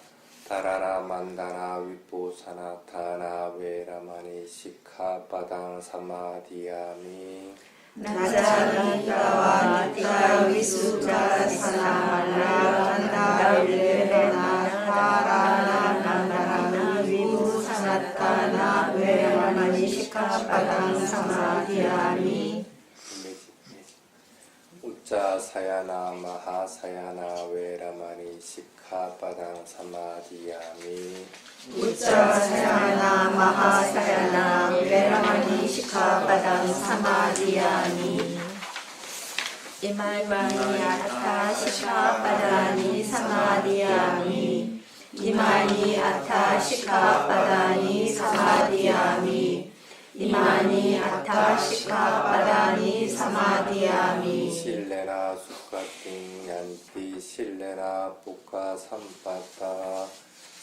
타라나 만다나 위포사나 타나 웨라마니 시카바당 사마디야미 나자기타와 니타 위수카 사나말라 윌레나 타라나 난다나 위무사나타나 웨라마니 시카바당 사마디야미 우짜 사야나 마하사야나 웨라마니 시카바당 사마디야미 우짜사야나 마하사야나 웨라마니 시카바당 사마디야미 이말마니 아타 시카바다니 사마디야미 이마니 아타 시카바다니 사마디야미 이마니 아타 시카바다니 사마디야미 실레나 수카팅 얀티 실레나 부카 삼파타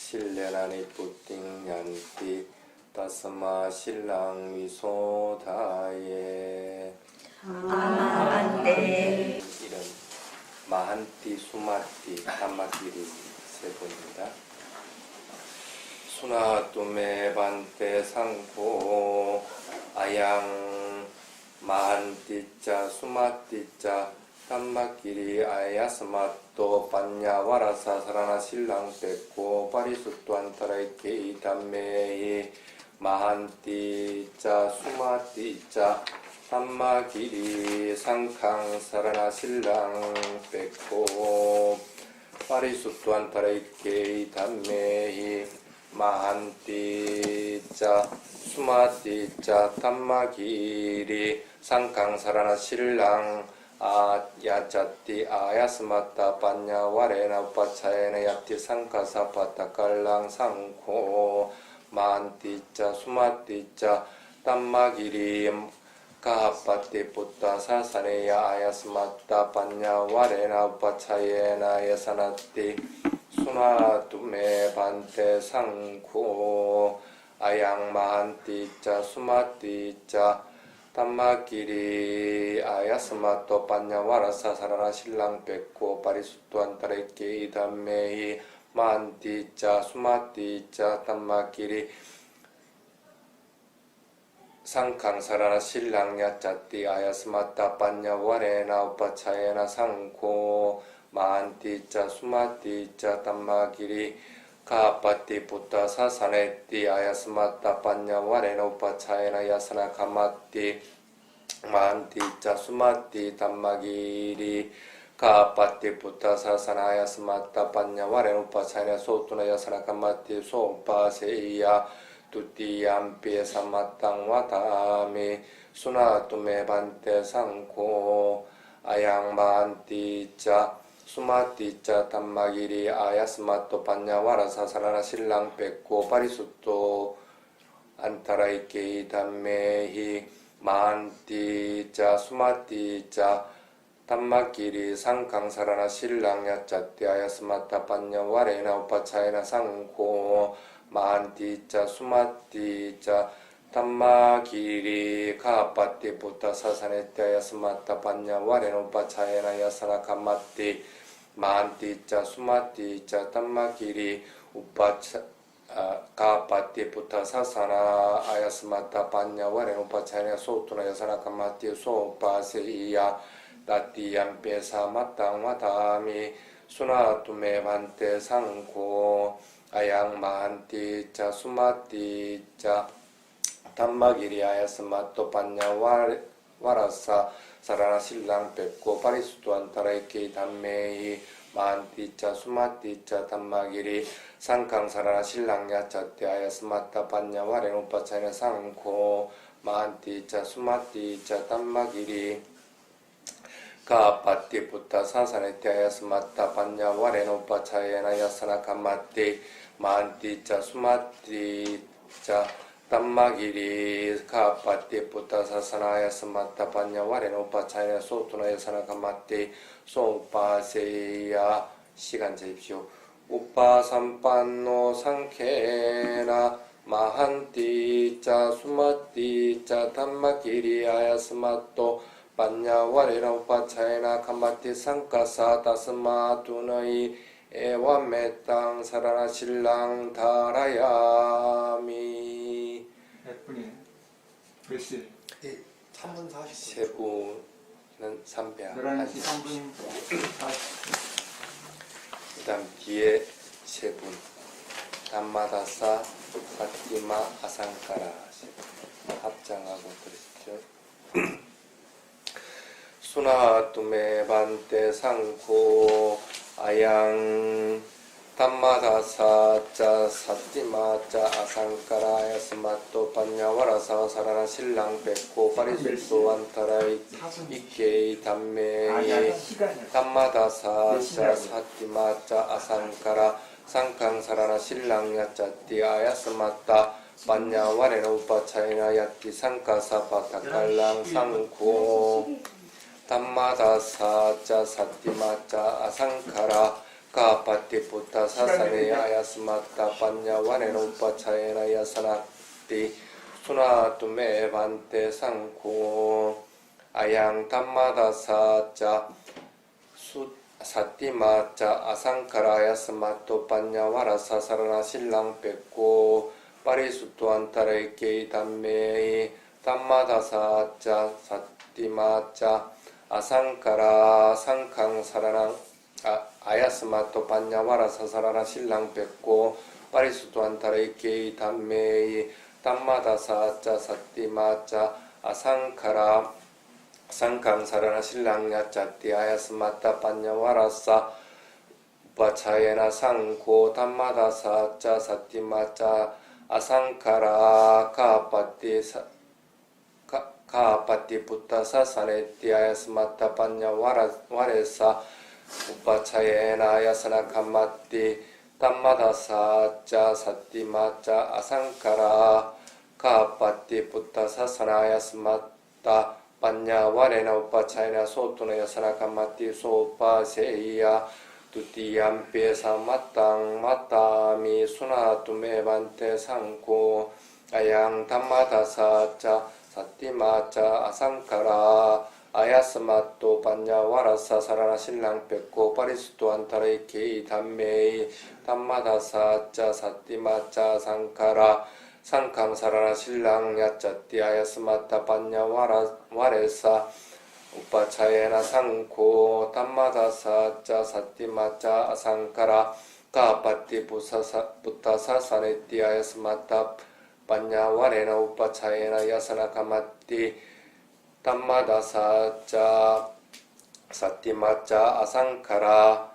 실레나 니푸팅 얀티 따스마 실랑 위소다예 아마한테 이런 마한티 수마티 한마디리 세 번입니다. 수나뚜메 반테 상고 아양 마한티자 수마티자 tammakiri ayasmatto panyavarasa sarana sillang tekko parisuttu antaraike itammei mahanti ca sumati ca tammakiri sangkang sarana sillang tekko parisuttu antaraike itammei mahanti ca sumati ca tammakiri sangkang sarana sillang 야자띠 아야스마타 반야 와레나 우파차에나 야띠 상카사 파타칼랑 상코 만띠자 수마띠자 땀마기리 가하파띠 뿌따 사사네야 아야스마타 반야 와레나 우파차에나 야사나띠 수나뚜메 반테 상코 아양마한띠자 수마띠자 tammakiri ayasmato panyavarasa sarana sillang pekko parisuttu antareke idammei manti ca sumati ca tammakiri sangkang sarana sillang yacatti ayasmata panyavarena upacayena sangko manti ca sumati ca tammakiri kapati putta sasanetti ayasmatta panyavarena upacayena yasana kamatti manti ca sumatti tammagiri kapati putta sasana ayasmatta panyavarena upacayena sotuna yasana kamatti sompaseya tutiyampi samattang watami sunatume bante sangko ayang manti ca 수마티자 담마기리 아야스마토 반야와라사 사라나 실랑 뺏고 파리수토 안타라이케이 담메히 만티자 수마티자 담마기리 상강사라나 실랑 야짜띠 아야스마타 반야와레나 우파차이나 상고 만티자 수마티자 담마기리 카파티 부타 사사네띠 아야스마타 반야와레나 우파차이나 야사나 감마띠 만티자 수마티자 담마기리 우파차 Kapati Buddha Sasana Ayasmata Panya Varen Upachayana Sotuna Yasana Kamati Sopa Seiya Dati Yampe Samatang Matami Sunatume Bante Sangko Ayang Mahanti Cha Sumati Cha Dhammagiri Ayasmato Panya Varasa Sarana Sillang Pekko Parisutu Antaraike Dhammei Mahanti Cha Sumati Cha Dhammagiri Sangkang Sarana Sillang Yachate Ayasmata Panya Varen Upachayana Sangko Mahanti Cha Sumati Cha Dhammagiri Kapati Buddha Sasanete Ayasmata Panya Varen Upachayana Yasana Kamati Mahanti Cha Sumati Cha Dhammagiri Kapati Buddha Sasana Ayasmata Panya Varen Upachayana Sotuna Yasana Kamati Sopaseya 시간 재십시오. 우파삼판노 상케나 마한티자 수마티자 담마기리 아야스마토 반야와레라 우파차에나 감마티 상가사 다스마두너이 에완메땅 사라나 신랑 다라야미. 몇 분이에요? 몇 시? 3분 40분. 세부는 300. 11시 3분 40분. 그 다음 뒤에 세 분. 담마다사, 파티마, 아상카라 합장하고 그랬죠. 수나투메 반테 상코 아양 담마다사자 사티마자 아상카라 야스마토 반야와라사 사라나 신랑 뵙고 파리수토 안타라 이케이 담메이 시간이요. 담마다사자 사티마자 아상카라 상캉 사라나 신랑 야짜띠 아야스마타 반야와레나 우파차이나 야띠 상카사 바타칼랑 상코 담마다사자 사티마자 아상카라 Kapati Buddha Sasane Ayasmata Panya Varen Upachayana Yasanati Sunatume Bante Sangko Ayang Dhammadasa Satimacha Asankara Yasmato Panya Varasa Sarana Sillang Pekko Parisutu Antareke Dhammei Dhammadasa Satimacha Asankara Sankang Saranang 아야스마토 반야와라 사사라나 신랑 뵙고 파리수도 안타레이케이 담메이 담마다사자 사티마자 아상카라 상강사라나 신랑 야짜띠 아야스마타 반야와라사 우파차예나 상고 담마다사자 사티마자 아상카라 카파티 부타 사사네띠 아야스마타 반야와레사 우파차예나 야사나 감마띠 담마다사자 사티마자 아상카라 카파티 부타 사사나 야스마타 반야와레나 우파차예나 소토나 야사나 감마띠 소파세이야 두티암페 사마땅 마타미 수나투메 반테 상코 아양 담마다사자 사티마자 아상카라 아야스마토 반야와라사 사라나 신랑 뵙고 파리수토 안타레이케이 담메이 담마다사자 사티마자 상카라 상캄 사라나 신랑 야짜띠 아야스마타 반야와레사 우파차예나 상코 담마다사자 사티마자 아상카라 카파티 부타사사네띠 아야스마타 반야와레나 우파차예나 야사나 가마띠 담마다사자 사티마자 아상카라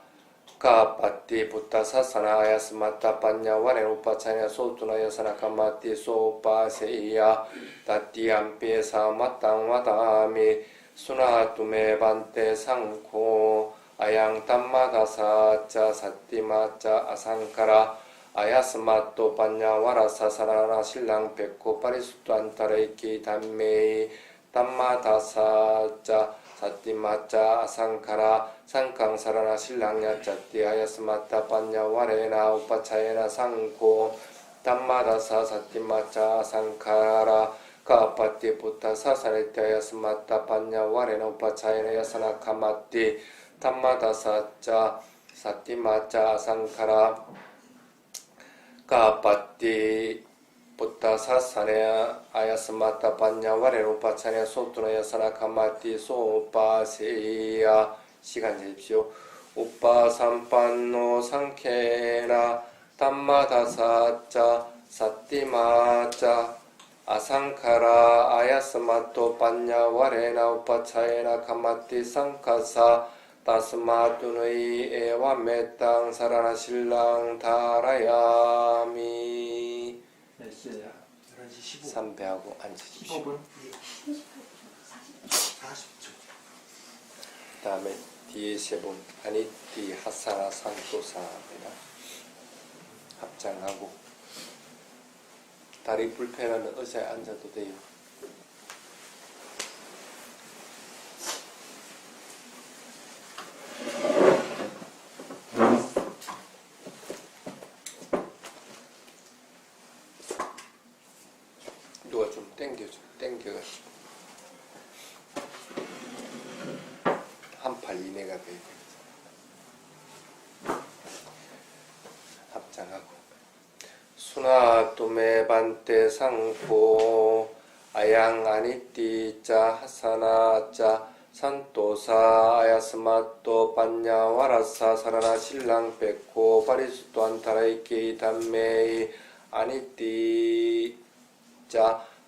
카파티 부타사사나 아야스마타 반야와레 우파차냐 소투나 야사나 카마티 소파세이야 다티암페 사마땅 와다미 수나투메 반테 상코 아양 담마다사자 사티마자 아상카라 아야스마토 반야와라사 사라나 신랑 뵙고 파리수토 안타레이키 담메이 담마다사자 사티마자 아상카라 상캉 사라나 신랑 야짜띠 아야스마타 반야와레나 우파차예나 상코 담마다사 사티마자 아상카라 카파티 부타 사사네티 아야스마타 반야와레나 우파차예나 야사나 카마띠 담마다사자 사티마자 아상카라 까빠띠 부타사사네 아야스마타 반야와레 우파차네 소투나 야사나 카마띠 소파세야 시간 재십시오. 우파삼판노 상케나 담마다사자 사띠마자 아상카라 아야스마토 반야와레나 우파차에나 카마띠 상카사 다스마투의 에와메땅 사라나 신랑 다라야미. 몇 시야? 11시 15분. 삼배하고 앉으십시오. 15분? 40초. 그 다음에 뒤에 세 분 아니띠 하사나 산토사입니다. 합장하고 다리 불편한 의자에 앉아도 돼요. 누가 좀 땡겨가지고 한 팔 이내가 돼야 되겠어. 합장하고 수나뚜메 반테 상포 아양 아니띠자 하사나자 산토사 아야스마토 반야와라사 사라나 신랑 백호 바리수토 안타라이케이 담메이 아니띠자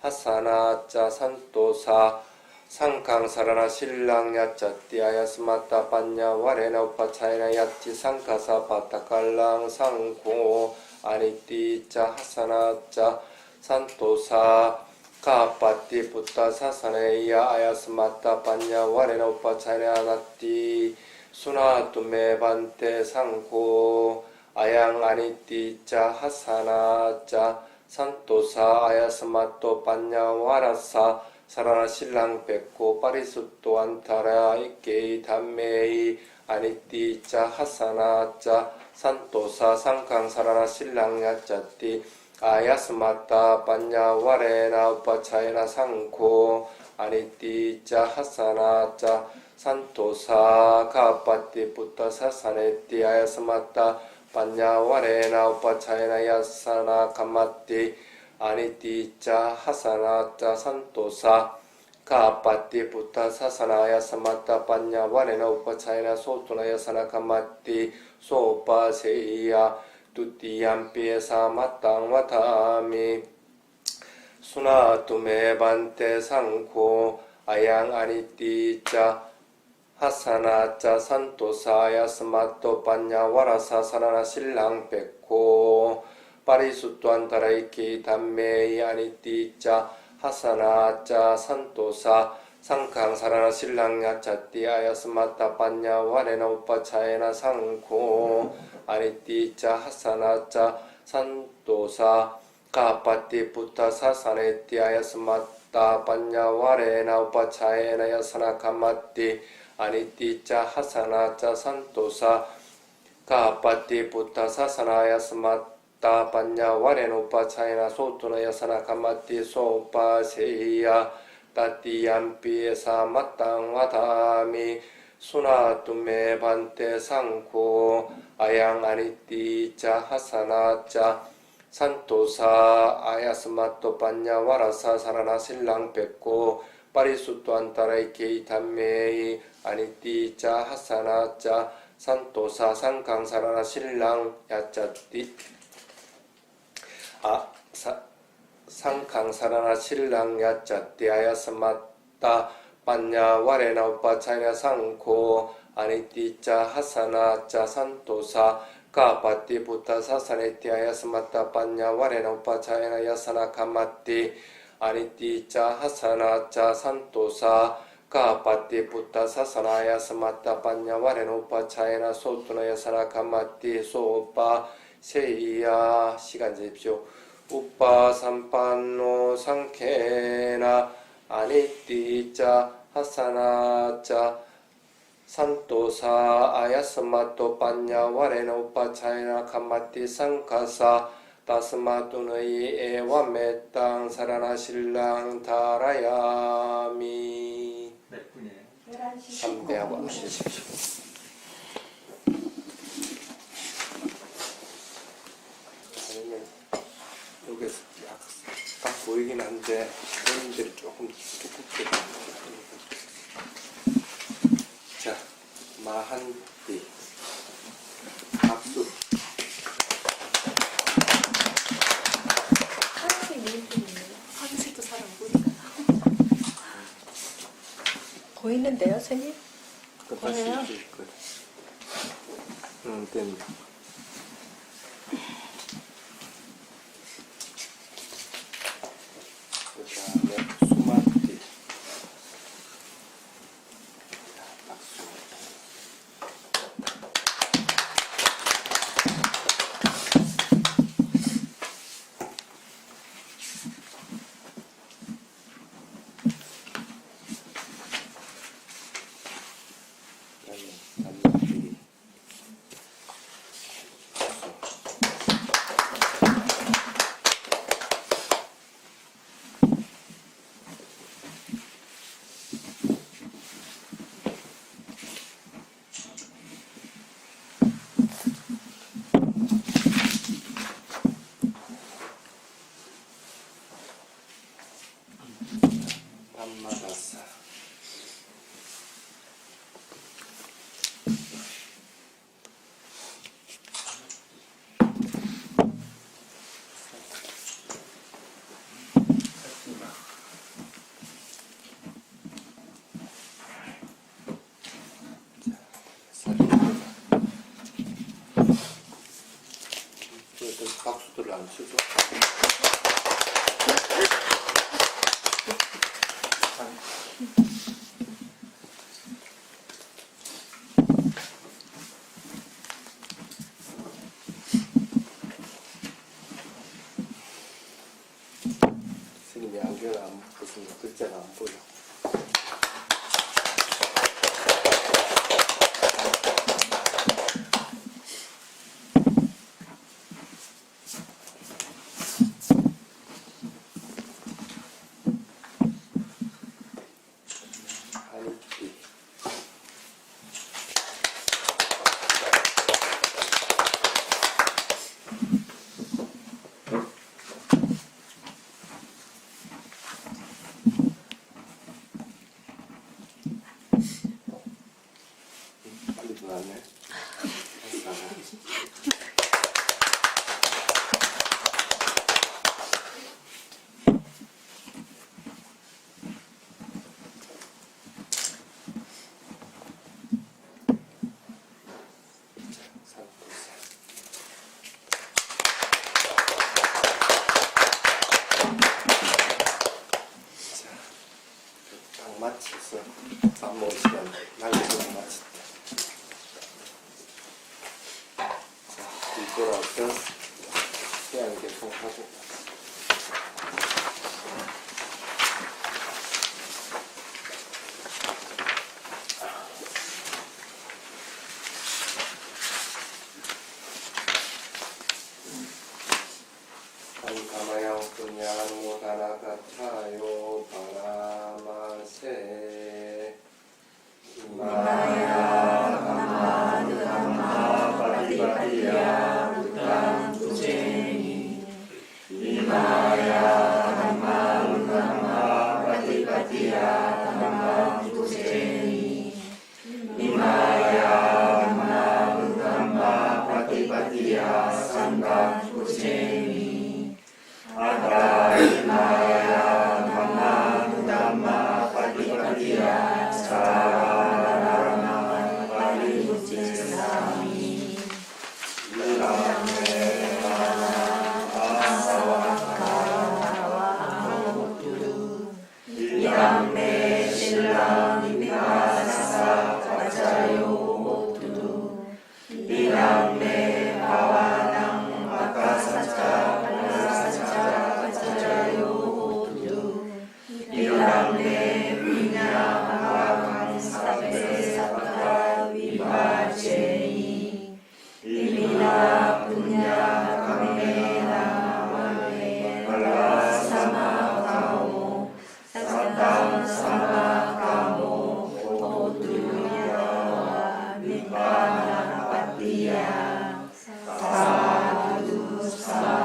하사나자 산토사 상강 사라나 신랑 야짜띠 아야스마타 반야와레나 우파차이나 야티 상카사 바타칼랑 상고 아니띠자 하사나자 산토사 카빠띠 부타사사네야 아야스마타 반야와레나 우파차이나 아나띠 수나뚜메 반테 상고 아양 아니띠자 하사나자 산토사 아야스마토 반야와라사 사라나 신랑 백호 파리수토 안타라 이케이 담메이 아니띠자 하사나자 산토사 상강 사라나 신랑 야짜띠 아야스마타 반야와레나 우파차이나 상코 아니띠자 하사나자 산토사 카빠띠 부타사사네띠 아야스마타 반야와레나 우파차이나 야사나 감마띠 아니띠자 하사나자 산토사 카빠띠 부타사사나 야사마타 반야와레나 우파차이나 소투나 야사나 감마띠 소파세이야 두띠얌피에사 마땅 와타미 수나뚜메 반테 상코 아양 아니띠자 하사나자 산토사 야스마토 반야와라사 사라나 신랑 백호 파리수토 안타라이키 담메이 아니띠자 하사나자 산토사 상강 사라나 신랑 야차띠 아야스마타 반야와레나 우파차에나 상코 아니띠자 하사나자 산토사 카빠띠 부타사사네띠 아야스마타 반야와레나 우파차에나 야사나 감마띠 아니띠자 하사나자 산토사 카빠띠 부타사사나 야스마타 반야와레나 우파차에나 소투나 야사나 감마띠 소파세이야 따띠얌피에사 마땅 와다미 수나뚜메 반테 상코 아양 아니띠자 하사나자 산토사 아야스마토 반야와라사 사라나 신랑 백호 파리수토 안타라이케이 담메이 아니띠자 하사나자 산토사 상강 사라나 신랑 야짜띠 상강 사라나 신랑 야짜띠 아야스마타 반야와레나 우파차이나 상코 아니띠자 하사나자 산토사 카빠띠 부타사사네띠 아야스마타 반야와레나 우파차이나 야사나 감마띠 아니띠자 하사나자 산토사 카빠띠 부타사사나 아야스마타 반야와레나 우파차이나 소투나 야사나 감마띠 소파 세이야 시간 재십시오. 우파 삼판노 상케나 아니띠자 하사나자 산토사 아야스마토 반야와레나 우파차이나 감마띠 상카사 다스마투의 에와메땅 사라나 신랑 다라야미. 몇 분이에요? 11시 3대하고 앉으십시오. 아니면 보이는데요, 스님? 다시 줄 거야. 됐네. 그 다음에 수마티. 박수. 그다음에 단무지. 밤마다사. 박수들 안 치죠? 스님이 안경을 안 벗으면 글자가 안 보여. 하니띠. 빨리 들어왔네. 딱 마쳤어. 밥 먹을 시간 날려서 마쳤다. 자, 뒤돌아서 태양 계속 하고. 감가마양 분야는 못하나 같아요. 바라마세. 마야 감마드ham마 바디바디야 우당 부제니 이마야 감마드ham마 바디바디야 감마 부제니 이마야 감마드ham마 바디바디야 삼가 부제니 아라이마야 감마드ham마 바디바디야 사라라라마 바리부제사미 이람메 신랑 미가사 가자요 모두두 이람메 바와낭 바카사자 발라사자 가자요 모두두 이람메 위냐 사베 사카 위바제니 이미나 분야 카메나 와메 발라사마가모 사탕 사마가모 모두야와 미카나 파티야 사두 사